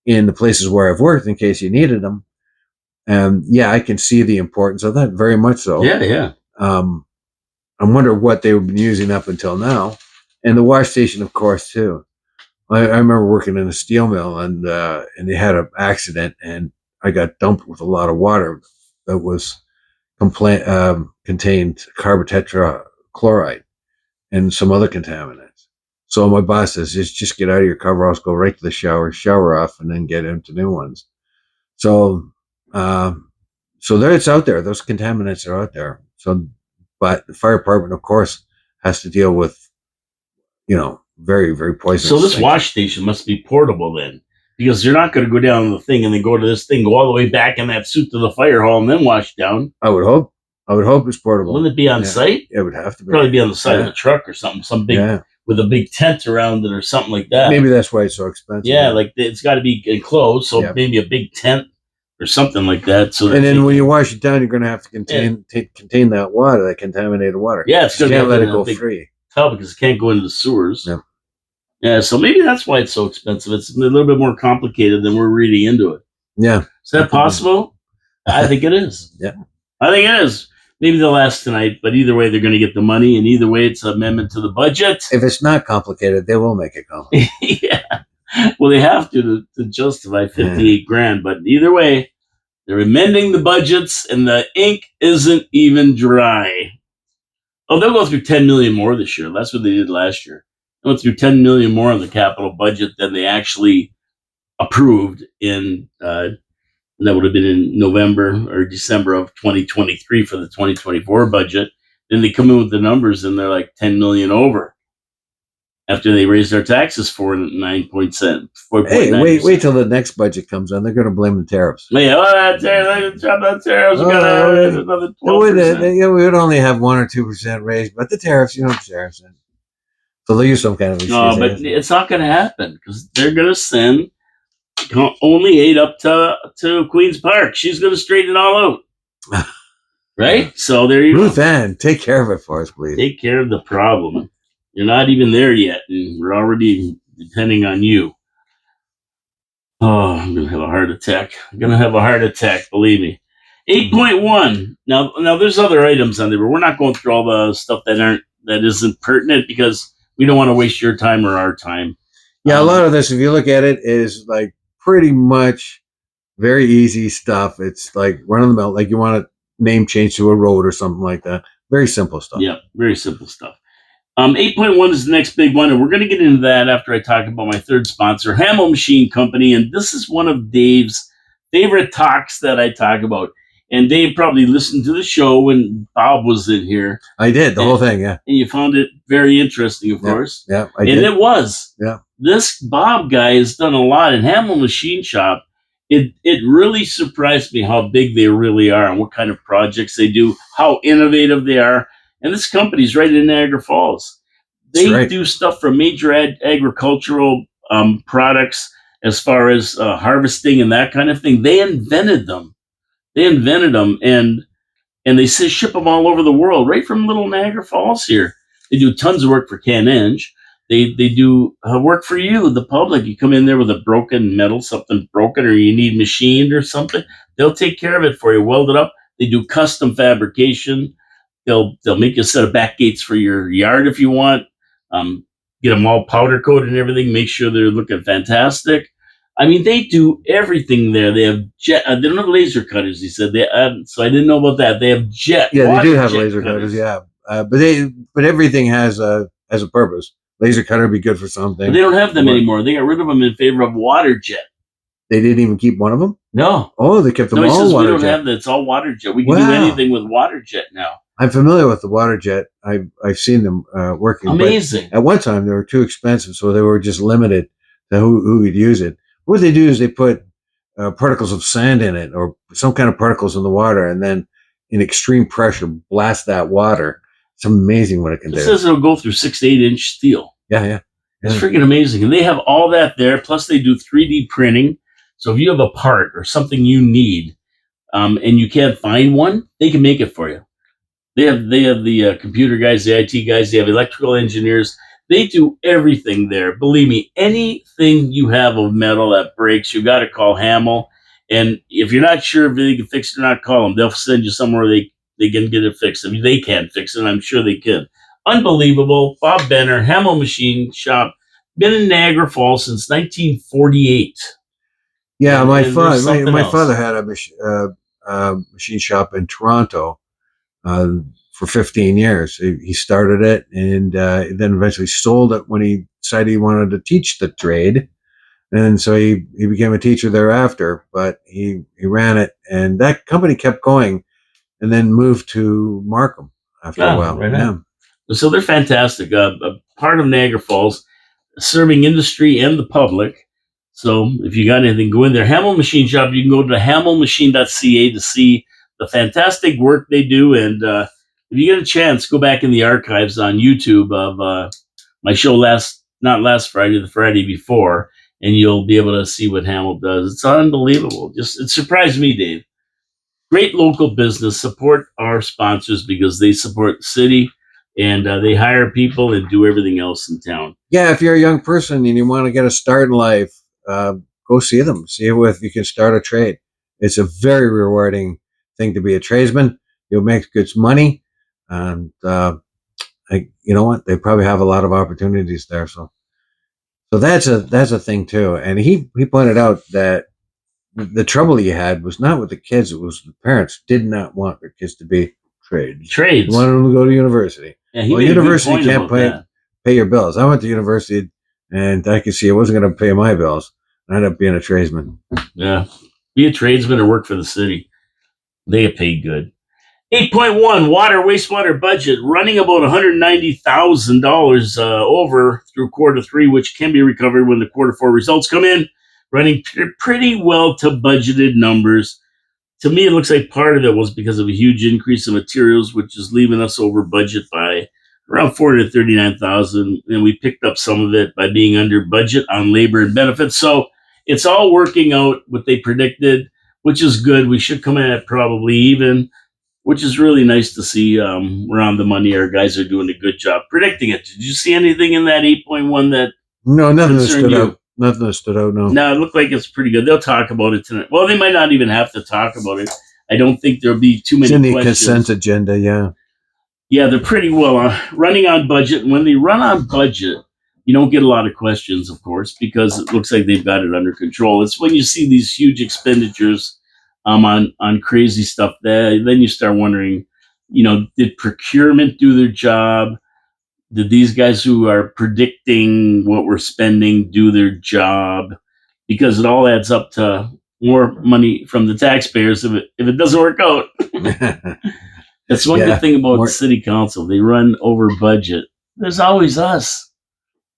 in the places where I've worked in case you needed them. And yeah, I can see the importance of that very much so. Yeah. I wonder what they've been using up until now, and the wash station, of course, too. I remember working in a steel mill, and they had an accident, and I got dumped with a lot of water that was contained carbon tetrachloride and some other contaminants. So my boss says, just get out of your coveralls, go right to the shower off, and then get into new ones. So, there it's out there. Those contaminants are out there. So, but the fire department, of course, has to deal with, very, very poisonous. So this things. wash station must be portable then, because you're not going to go down the thing and then go to this thing, go all the way back in that suit to the fire hall and then wash down. I would hope it's portable. Wouldn't it be on site? It would have to be. Probably be on the side of the truck or something, some big with a big tent around it or something like that. Maybe that's why it's so expensive. Yeah, like it's got to be enclosed, so maybe a big tent or something like that. So and then when you wash it down, you're going to have to contain that water, that contaminated water. Yeah, it's going to can't let it go free. Tell because it can't go into the sewers. Yeah, so maybe that's why it's so expensive. It's a little bit more complicated than we're reading into it. Yeah, is that possible? I think it is. Yeah, I think it is. Maybe they'll ask tonight, but either way, they're going to get the money, and either way, it's an amendment to the budget. If it's not complicated, they will make it complicated. Yeah. Well, they have to justify 58 grand, but either way, they're amending the budgets, and the ink isn't even dry. Oh, they'll go through 10 million more this year. That's what they did last year. They went through 10 million more on the capital budget than they actually approved in. That would have been in November or December of 2023 for the 2024 budget. Then they come in with the numbers and they're like 10 million over after they raised our taxes 4.9%. Hey, wait till the next budget comes in. They're going to blame the tariffs. Yeah, that tariffs. We got another 12%. We would only have 1 or 2% raise, but the tariffs, tariffs. So they'll use some kind of. No, but it's not going to happen because they're going to send only 8 up to Queens Park. She's going to straighten it all out. Right? So there you go. Ruth Ann, take care of it for us, please. Take care of the problem. You're not even there yet, and we're already depending on you. Oh, I'm going to have a heart attack. Believe me. 8.1. Now there's other items on there, but we're not going through all the stuff that isn't pertinent because we don't want to waste your time or our time. Yeah, a lot of this, if you look at it, is like pretty much very easy stuff. It's like run of the mill, like you want a name change to a road or something like that. Very simple stuff. Yeah, very simple stuff. 8.1 is the next big one, and we're going to get into that after I talk about my third sponsor, Hamel Machine Company. And this is one of Dave's favorite talks that I talk about. And Dave probably listened to the show when Bob was in here. I did, the whole thing, yeah. And you found it very interesting, of course. Yeah, I did. And it was. Yeah. This Bob guy has done a lot in Hamel Machine Shop. It really surprised me how big they really are and what kind of projects they do, how innovative they are. And this company's right in Niagara Falls. They do stuff for major agricultural products as far as harvesting and that kind of thing. They invented them. And they ship them all over the world, right from little Niagara Falls here. They do tons of work for CanEng. They do work for you, the public. You come in there with a broken metal, something broken, or you need machined or something. They'll take care of it for you. Weld it up. They do custom fabrication. They'll make you a set of back gates for your yard if you want. Um, get them all powder coated and everything. Make sure they're looking fantastic. I mean, they do everything there. They have jet. They don't have laser cutters. He said they. So I didn't know about that. They have jet. Yeah, they water do have jet laser cutters. Yeah, but everything has a purpose. Laser cutter would be good for But something. they don't have them Or- anymore. They got rid of them in favor of water jet. They didn't even keep one of them. No. Oh, they kept them No, he all says we water don't jet. have that. It's all water jet. We can do Wow. anything with water jet now. I'm familiar with the water jet. I've seen them working. but Amazing. at one time, they were too expensive, so they were just limited to who would use it. What they do is they put particles of sand in it or some kind of particles in the water, and then in extreme pressure, blast that water. It's amazing what it can It do. says it'll go through 6 to 8 inch steel. Yeah. It's Yeah. freaking amazing. And they have all that there. Plus, they do 3D printing. So if you have a part or something you need and you can't find one, they can make it for you. They have the computer guys, the IT guys. They have electrical engineers. They do everything there. Believe me, anything you have of metal that breaks, you got to call Hamel. And if you're not sure if they can fix it or not, call them. They'll send you somewhere they can get it fixed. I mean, they can't fix it. I'm sure they can. Unbelievable. Bob Benner, Hamel Machine Shop, been in Niagara Falls since 1948. Yeah, And- my and there's father, something my else. father had a machine shop in Toronto for 15 years. He started it and then eventually sold it when he decided he wanted to teach the trade. And so he became a teacher thereafter, but he ran it, and that company kept going, and then moved to Markham after Ah, a while. right Yeah. on. So they're fantastic. A part of Niagara Falls, serving industry and the public. So if you got anything, go in there. Hamel Machine Shop, you can go to hamelmachine.ca to see the fantastic work they do. And if you get a chance, go back in the archives on YouTube of my show not last Friday, the Friday before, and you'll be able to see what Hamel does. It's unbelievable. Just it surprised me, Dave. Great local business. Support our sponsors because they support the city and they hire people and do everything else in town. Yeah, if you're a young person and you want to get a start in life, go see them. See if you can start a trade. It's a very rewarding thing to be a tradesman. You'll make good money, and you know what? They probably have a lot of opportunities there. So that's a thing too. And he pointed out that the trouble he had was not with the kids; it was the parents did not want their kids to be trades. Trades. They wanted them to go to university. Yeah, he Well, made a good university point can't about pay your bills. I went to university, and I could see I wasn't going to pay my bills. I ended up being a tradesman. that. Yeah. Be a tradesman or work for the city. They get paid good. 8.1 water wastewater budget running about $190,000 over through quarter three, which can be recovered when the quarter four results come in. Running pretty well to budgeted numbers. To me, it looks like part of it was because of a huge increase in materials, which is leaving us over budget by around $439,000, and we picked up some of it by being under budget on labor and benefits. So it's all working out what they predicted, which is good. We should come in at probably even, which is really nice to see. We're on the money. Our guys are doing a good job predicting it. Did you see anything in that 8.1 that No, nothing that concerned stood you? out. Nothing that stood out. No. No, it looked like it's pretty good. They'll talk about it tonight. Well, they might not even have to talk about it. I don't think there'll be too It's many in the questions. consent agenda. Yeah. Yeah, they're pretty well running on budget. And when they run on budget, you don't get a lot of questions, of course, because it looks like they've got it under control. It's when you see these huge expenditures on crazy stuff that then you start wondering, did procurement do their job? Did these guys who are predicting what we're spending do their job? Because it all adds up to more money from the taxpayers if it doesn't work out. That's one Yeah, good thing about more- the city council. They run over budget. There's always us.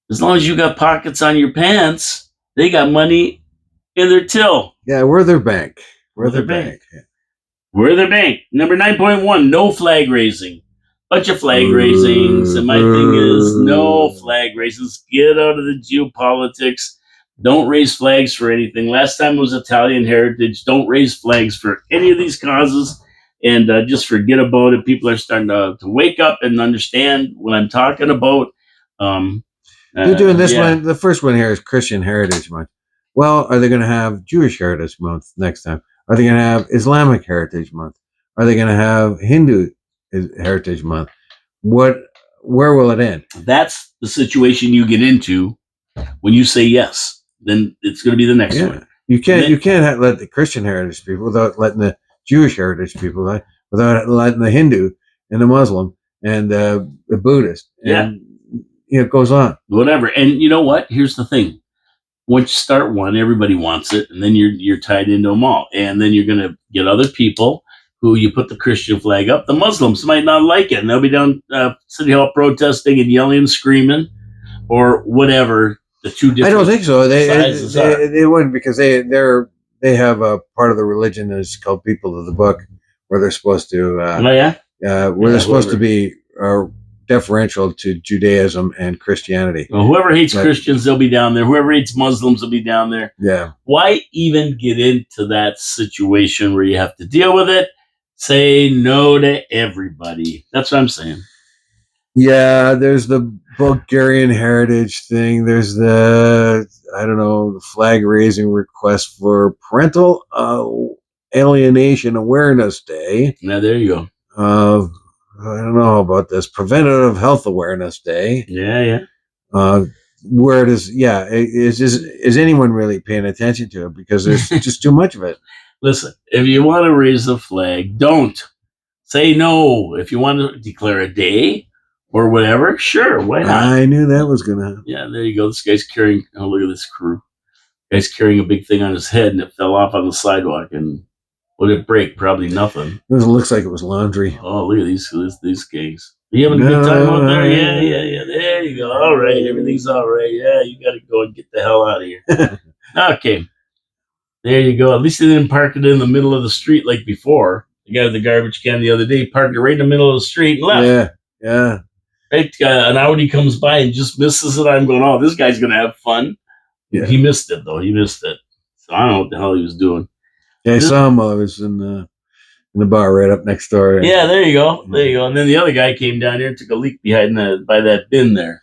As long as you got pockets on your pants, they got money in their till. Yeah, we're their bank. We're We're their their bank. We're their bank. Number 9.1, no flag raising. Bunch of flag raisings. And my thing is no flag raisings. Get out of the geopolitics. Don't raise flags for anything. Last time it was Italian heritage. Don't raise flags for any of these causes. And just forget about it. People are starting to wake up and understand what I'm talking about. They're doing this Yeah. one. The first one here is Christian Heritage Month. Well, are they going to have Jewish Heritage Month next time? Are they going to have Islamic Heritage Month? Are they going to have Hindu Heritage Month? What? Where will it end? That's the situation you get into when you say yes. Then it's going to be the next Yeah. one. You can't let the Christian heritage people without letting the Jewish heritage people, without letting the Hindu and the Muslim and the Buddhist. And, it goes on. Whatever. And you know what? Here's the thing. Once you start one, everybody wants it, and then you're tied into them all. And then you're going to get other people who you put the Christian flag up. The Muslims might not like it, and they'll be down City Hall protesting and yelling and screaming or whatever. The two different I don't think so. sizes They wouldn't, because they have a part of the religion that's called People of the Book, where they're supposed to they're supposed to be deferential to Judaism and Christianity. Well, whoever hates Christians, they'll be down there. Whoever hates Muslims will be down there. Yeah. Why even get into that situation where you have to deal with it? Say no to everybody. That's what I'm saying. Yeah, there's the Bulgarian heritage thing. There's the flag raising request for Parental Alienation Awareness Day. Now there you go. I don't know about this Preventative Health Awareness Day. Yeah. Where it is, is anyone really paying attention to it? Because there's just too much of it. Listen, if you want to raise the flag, don't say no. If you want to declare a day or whatever, sure, why not? I knew that was gonna happen. Yeah, there you go. This guy's carrying. Oh, look at this crew. Guy's carrying a big thing on his head, and it fell off on the sidewalk. And what did it break? Probably nothing. It looks like it was laundry. Oh, look at these gangs. Are you having a good time out there? Yeah. There you go. All right, everything's all right. Yeah, you got to go and get the hell out of here. Okay. There you go. At least they didn't park it in the middle of the street like before. The guy with the garbage can the other day parked it right in the middle of the street and left. Yeah. Right, an Audi comes by and just misses it. I'm going, oh, this guy's going to have fun. Yeah. He missed it, though. So I don't know what the hell he was doing. Yeah, I saw him while I was in the bar right up next door. Yeah, there you go. And then the other guy came down here and took a leak by that bin there.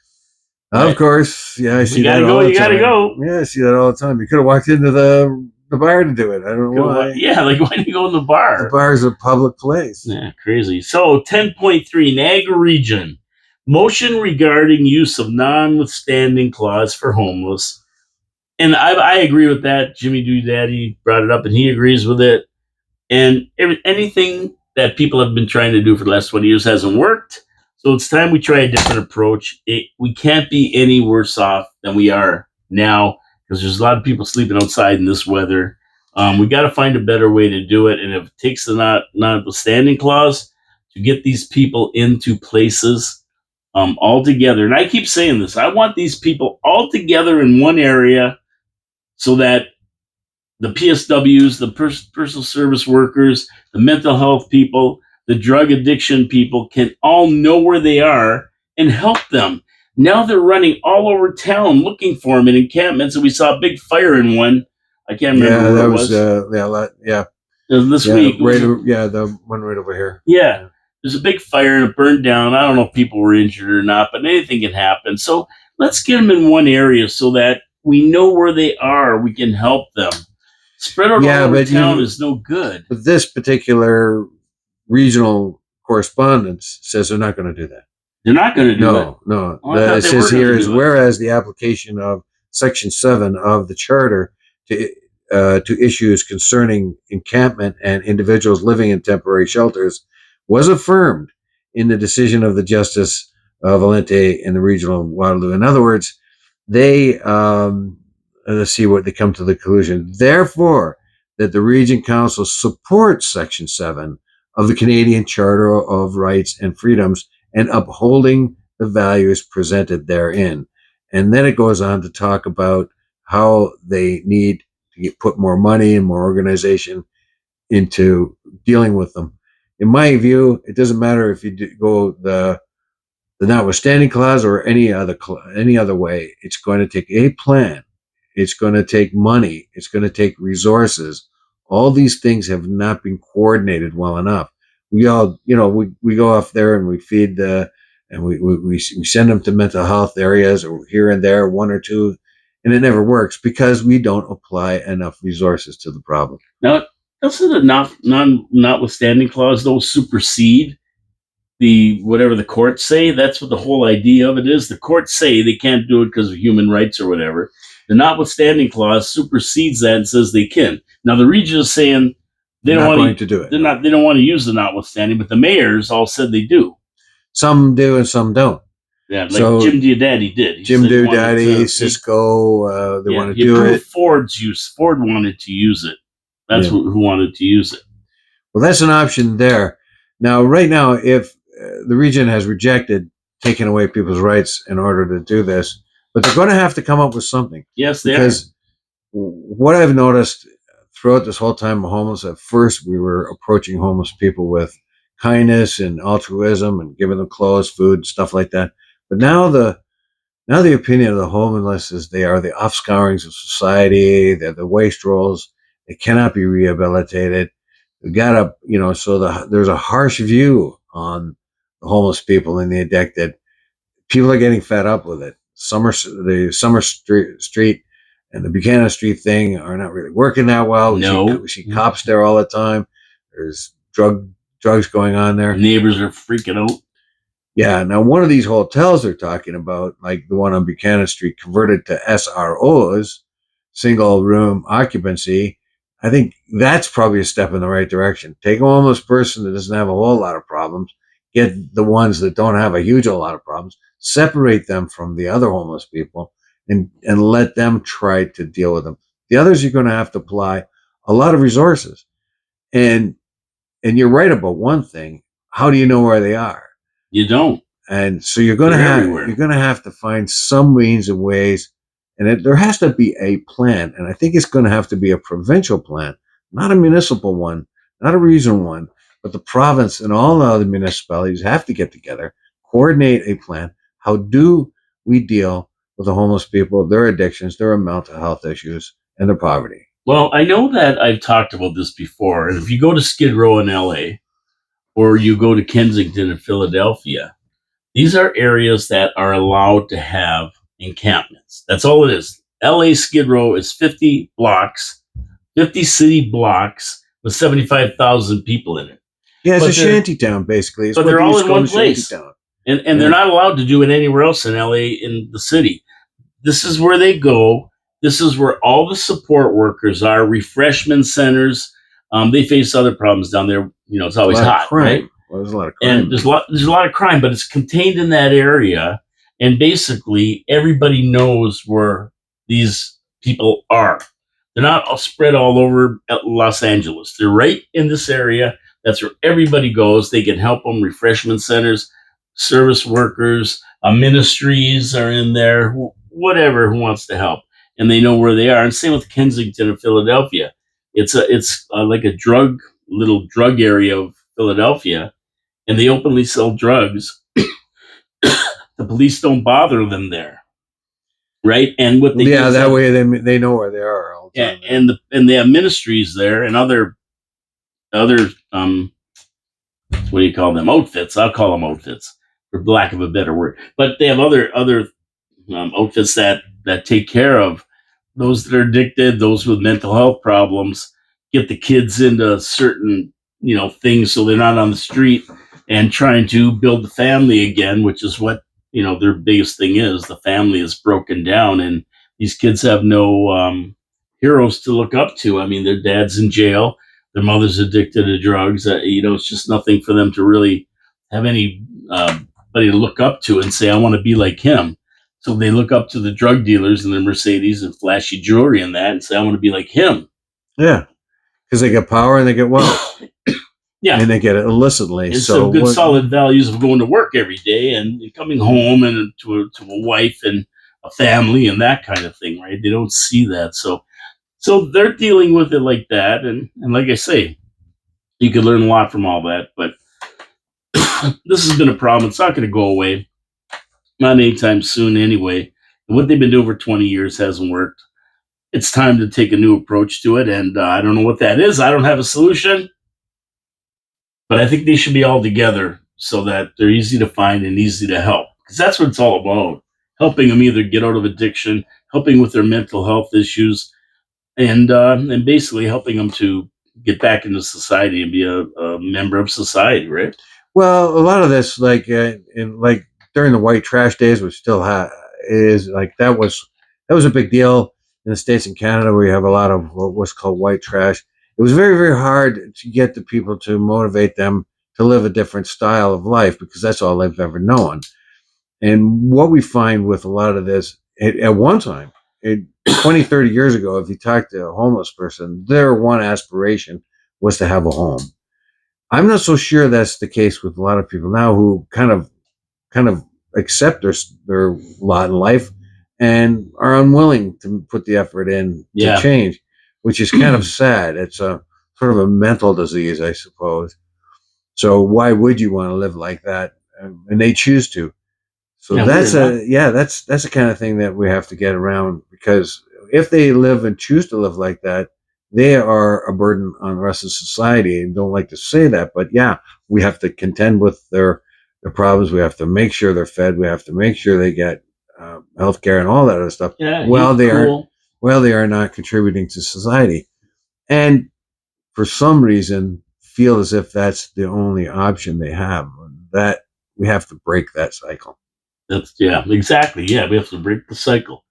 Of course. Yeah, I see that all the time. You gotta go. Yeah, I see that all the time. You could have walked into the bar to do it. I don't know why. Yeah, like why did you go in the bar? The bar is a public place. Yeah, crazy. So 10.3, Niagara Region. Motion regarding use of non-withstanding clause for homeless. And I agree with that. Jimmy Doodaddy brought it up, and he agrees with it. And anything that people have been trying to do for the last 20 years hasn't worked. So it's time we try a different approach. We can't be any worse off than we are now, because there's a lot of people sleeping outside in this weather. We got to find a better way to do it. And if it takes the notwithstanding clause to get these people into places all together, and I keep saying this, I want these people all together in one area so that the PSWs, the personal service workers, the mental health people, the drug addiction people can all know where they are and help them. Now they're running all over town looking for them in encampments, and we saw a big fire in one. I can't remember where it was. It was this week. The one right over here. Yeah. There's a big fire and it burned down. I don't know if people were injured or not, but anything can happen. So let's get them in one area so that we know where they are. We can help them. Spread out all over town is no good. But this particular regional correspondence says they're not going to do that. They're not going to do it? No. It says here is, whereas the application of Section 7 of the Charter to issues concerning encampment and individuals living in temporary shelters was affirmed in the decision of the Justice Valente in the Regional of Waterloo. In other words, they let's see what they come to the conclusion. Therefore, that the Region Council supports Section 7 of the Canadian Charter of Rights and Freedoms and upholding the values presented therein. And then it goes on to talk about how they need to put more money and more organization into dealing with them. In my view, it doesn't matter if you go the notwithstanding clause or any other way. It's going to take a plan. It's going to take money. It's going to take resources. All these things have not been coordinated well enough. We all, we go off there and we feed and we send them to mental health areas or here and there, one or two, and it never works because we don't apply enough resources to the problem. Now, doesn't the notwithstanding clause though supersede the whatever the courts say? That's what the whole idea of it is. The courts say they can't do it because of human rights or whatever. The notwithstanding clause supersedes that and says they can. Now the region is saying they don't want to do it. They're not. They don't want to use the notwithstanding, but the mayors all said they do. Some do and some don't. Yeah, like so, Jim Diodati did. Jim Diodati, Cisco, they want to do it. Ford wanted to use it. That's who wanted to use it. Well, that's an option there. Now, right now, if the region has rejected taking away people's rights in order to do this, but they're going to have to come up with something. Yes, they because what I've noticed throughout this whole time of homeless, at first we were approaching homeless people with kindness and altruism and giving them clothes, food, stuff like that. But now the opinion of the homeless is they are the offscourings of society. They're the waste rolls. They cannot be rehabilitated. We got to, so there's a harsh view on the homeless people and the addicted. People are getting fed up with it. The Summer Street and the Buchanan Street thing are not really working that well. No. We see cops there all the time. There's drugs going on there. Neighbors are freaking out. Yeah. Now, one of these hotels they're talking about, like the one on Buchanan Street, converted to SROs, single room occupancy. I think that's probably a step in the right direction. Take a homeless person that doesn't have a whole lot of problems, get the ones that don't have a huge lot of problems, separate them from the other homeless people, and let them try to deal with them. The others, you're going to have to apply a lot of resources. And you're right about one thing. How do you know where they are? You don't. And so you're going to have to find some means and ways. And there has to be a plan. And I think it's going to have to be a provincial plan, not a municipal one, not a regional one, but the province and all the other municipalities have to get together, coordinate a plan. How do we deal with the homeless people, their addictions, their mental health issues, and their poverty? Well, I know that I've talked about this before. And if you go to Skid Row in LA or you go to Kensington in Philadelphia, these are areas that are allowed to have encampments. That's all it is. LA Skid Row is 50 city blocks with 75,000 people in it. Yeah, it's a shanty town, basically. But they're all in one place. And they're not allowed to do it anywhere else in LA in the city. This is where they go. This is where all the support workers are, refreshment centers. They face other problems down there. It's always hot, right? Well, there's a lot of crime. And there's a lot of crime, but it's contained in that area. And basically, everybody knows where these people are. They're not all spread all over Los Angeles. They're right in this area. That's where everybody goes. They can help them. Refreshment centers, service workers, ministries are in there. Whatever, who wants to help, and they know where they are. And same with Kensington and Philadelphia. It's like a little drug area of Philadelphia, and they openly sell drugs. The police don't bother them there, right? And what they that way they know where they are all the time. Yeah, and they have ministries there and other what do you call them? Outfits. I'll call them outfits for lack of a better word. But they have other outfits that take care of those that are addicted, those with mental health problems, get the kids into certain things so they're not on the street, and trying to build the family again, which is what their biggest thing is. The family is broken down, and these kids have no heroes to look up to. I mean, their dad's in jail, their mother's addicted to drugs. It's just nothing for them to really have anybody to look up to and say, I want to be like him. So they look up to the drug dealers and their Mercedes and flashy jewelry and that and say, I want to be like him. Yeah, because they get power and they get wealth. Yeah. And they get it illicitly. And so good solid values of going to work every day and coming home and to a wife and a family and that kind of thing, right? They don't see that. So they're dealing with it like that. And like I say, you could learn a lot from all that. But this has been a problem. It's not going to go away. Not anytime soon anyway. And what they've been doing for 20 years hasn't worked. It's time to take a new approach to it. And I don't know what that is. I don't have a solution. But I think they should be all together so that they're easy to find and easy to help. Because that's what it's all about. Helping them either get out of addiction, helping with their mental health issues, and basically helping them to get back into society and be a member of society, right? Well, a lot of this, like during the white trash days, which still is like that was a big deal in the States and Canada. We have a lot of what's called white trash. It was very, very hard to get the people to motivate them to live a different style of life because that's all they've ever known. And what we find with a lot of this, at one time, 20, 30 years ago, if you talk to a homeless person, their one aspiration was to have a home. I'm not so sure that's the case with a lot of people now who kind of accept their lot in life and are unwilling to put the effort in Yeah. to change, which is kind of sad. It's a sort of a mental disease, I suppose. So why would you want to live like that? And they choose to. So Yeah, that's weird, that's the kind of thing that we have to get around because if they live and choose to live like that, they are a burden on the rest of society. And don't like to say that, but yeah, we have to contend with their problems. We have to make sure they're fed. We have to make sure they get health care and all that other stuff. Yeah, Well, eat cool. they are not contributing to society, and for some reason feel as if that's the only option they have. That we have to break that cycle. That's exactly. Yeah, we have to break the cycle.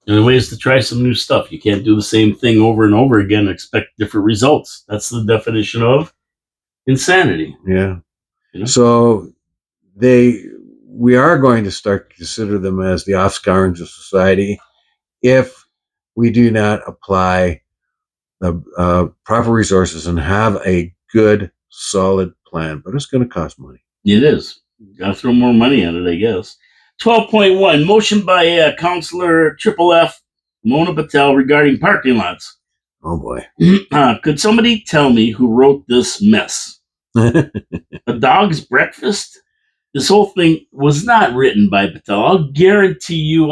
And the way is to try some new stuff. You can't do the same thing over and over again and expect different results. That's the definition of insanity. Yeah. You know? So we are going to start to consider them as the offscourings of society if we do not apply the proper resources and have a good, solid plan. But it's going to cost money. It is. Got to throw more money at it, I guess. 12.1, motion by Councillor Triple F, Mona Patel regarding parking lots. Oh boy. Could somebody tell me who wrote this mess? A dog's breakfast? This whole thing was not written by Patel. I'll guarantee you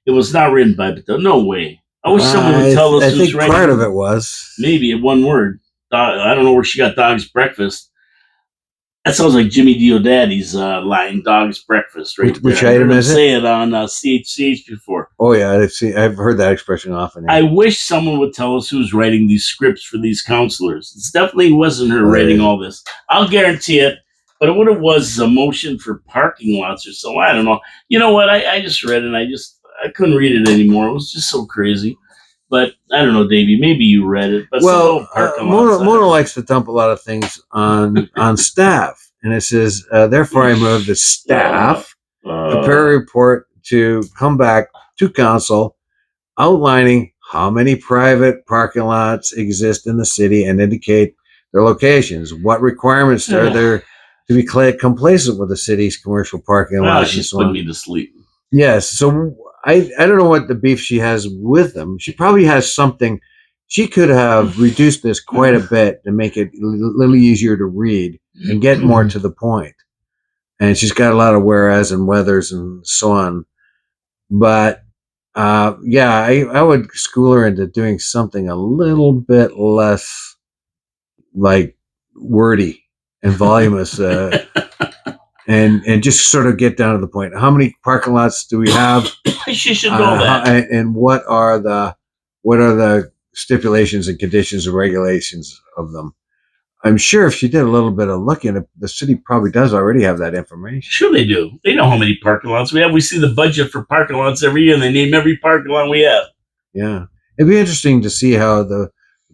it was not written by Patel. No way. I wish someone would tell us I who's think writing. part of it was. Maybe in one word. I don't know where she got dog's breakfast. That sounds like Jimmy Diodati's line, dog's breakfast, right? Which there. item is it? Say it on CHCH before. Oh yeah, I've heard that expression often. I wish someone would tell us who's writing these scripts for these counselors. It definitely wasn't her writing all this. I'll guarantee it. But what it was is a motion for parking lots or so. I don't know. You know what? I just read it. And I couldn't read it anymore. It was just so crazy. But I don't know, Davey. Maybe you read it. But well, Mona likes to dump a lot of things on staff, and it says, therefore, I move the staff prepare a report to come back to council outlining how many private parking lots exist in the city and indicate their locations. What requirements are there to be complacent with the city's commercial parking lots? She's putting me to sleep. Yes. So I don't know what the beef she has with them. She probably has something. She could have reduced this quite a bit to make it a little easier to read and get more to the point. And she's got a lot of whereas and whethers and so on. But I would school her into doing something a little bit less like wordy and voluminous. And just sort of get down to the point. How many parking lots do we have? She should know that. And what are the stipulations and conditions and regulations of them? I'm sure if she did a little bit of looking, the city probably does already have that information. Sure they do. They know how many parking lots we have. We see the budget for parking lots every year, and they name every parking lot we have. Yeah. It'd be interesting to see how the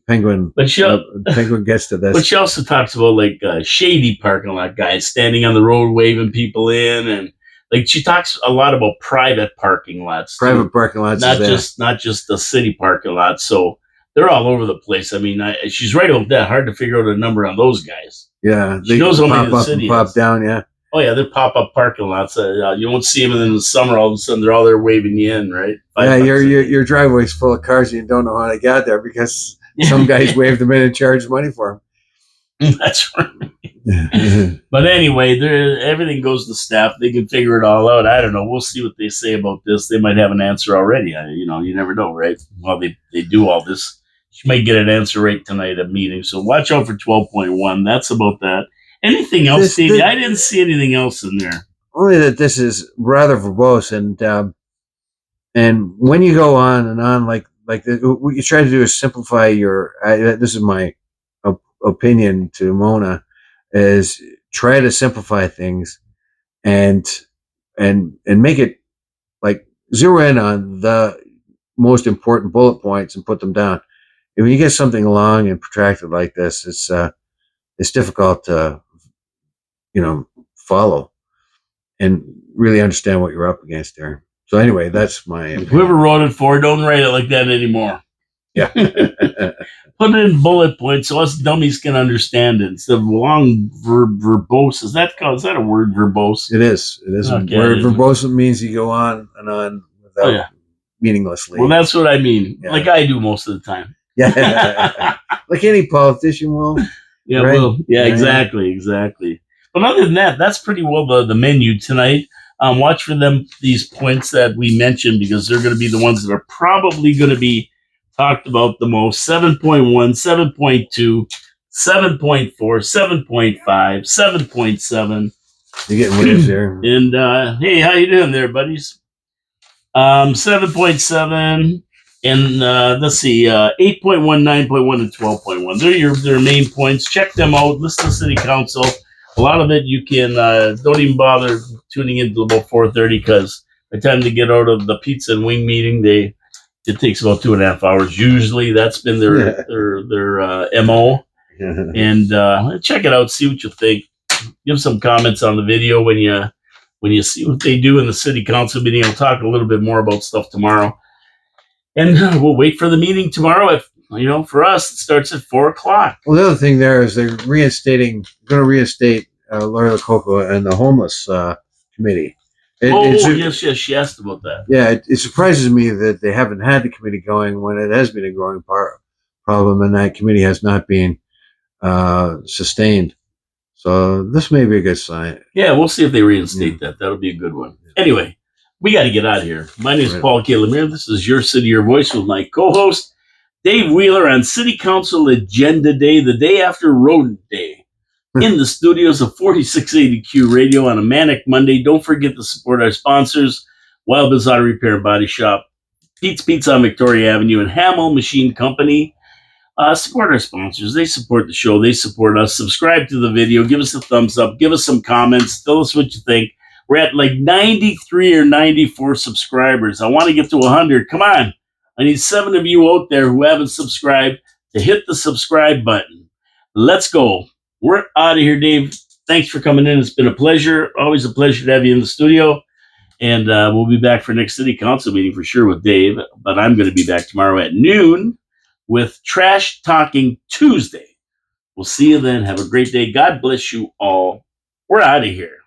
Penguin gets to this. But she also talks about like shady parking lot guys standing on the road waving people in, and like she talks a lot about private parking lots. Private parking lots, not just the city parking lots. So they're all over the place. I mean, she's right about that. Hard to figure out a number on those guys. Yeah, she knows how many the city pop down. Yeah. Oh yeah, they're pop up parking lots. You won't see them in the summer. All of a sudden, they're all there waving you in, right? Your driveway's full of cars and you don't know how they got there because some guys waved them in and charged money for them. That's right. But anyway, everything goes to staff. They can figure it all out. I don't know. We'll see what they say about this. They might have an answer already. You never know, right? While they do all this, she might get an answer right tonight at a meeting. So watch out for 12.1. That's about that. Anything else, This- Stevie? this- I didn't see anything else in there. Only that this is rather verbose, and when you go on and on what you try to do is simplify your. This is my opinion to Mona, is try to simplify things and make it like zero in on the most important bullet points and put them down. And when you get something long and protracted like this, it's difficult to follow and really understand what you're up against there. So anyway, that's my opinion. Whoever wrote it for, don't write it like that anymore. Yeah. Put it in bullet points so us dummies can understand it instead of long verbose. Is that a word, verbose? It is. It is. Okay. Where verbose means you go on and on without meaninglessly. Well, that's what I mean. Yeah. Like I do most of the time. Yeah. Like any politician will. Yeah, Right? well, yeah, Yeah. exactly. But other than that, that's pretty well the menu tonight. Watch for these points that we mentioned, because they're going to be the ones that are probably going to be talked about the most. 7.1, 7.2, 7.4, 7.5, 7.7. You're getting waves there. And hey, how you doing there, buddies? 7.7 and let's see, 8.1, 9.1, and 12.1. They're their main points. Check them out. Listen to City Council. A lot of it you can don't even bother tuning in until about 4:30, because by the time they get out of the pizza and wing meeting, it takes about 2.5 hours. Usually, that's been their MO. And check it out. See what you think. Give some comments on the video when you see what they do in the City Council meeting. I'll talk a little bit more about stuff tomorrow. And we'll wait for the meeting tomorrow. If for us, it starts at 4:00. Well, the other thing there is they're going to reinstate Laura Coco and the homeless committee. Yes, she asked about that. Yeah, it surprises me that they haven't had the committee going when it has been a growing problem, and that committee has not been sustained. So this may be a good sign. Yeah, we'll see if they reinstate that. That'll be a good one. Anyway, we got to get out of here. My name is Paul K. Lemire. This is Your City, Your Voice with my co-host, Dave Wheeler, on City Council Agenda Day, the day after Rodent Day, in the studios of 4680Q Radio on a manic Monday. Don't forget to support our sponsors, Wild Biz Auto Repair and Body Shop, Pete's Pizza on Victoria Avenue, and Hamel Machine Company. Support our sponsors. They support the show. They support us. Subscribe to the video. Give us a thumbs up. Give us some comments. Tell us what you think. We're at like 93 or 94 subscribers. I want to get to 100. Come on. I need 7 of you out there who haven't subscribed to hit the subscribe button. Let's go. We're out of here, Dave. Thanks for coming in. It's been a pleasure. Always a pleasure to have you in the studio. And we'll be back for next City Council meeting for sure with Dave. But I'm going to be back tomorrow at noon with Trash Talking Tuesday. We'll see you then. Have a great day. God bless you all. We're out of here.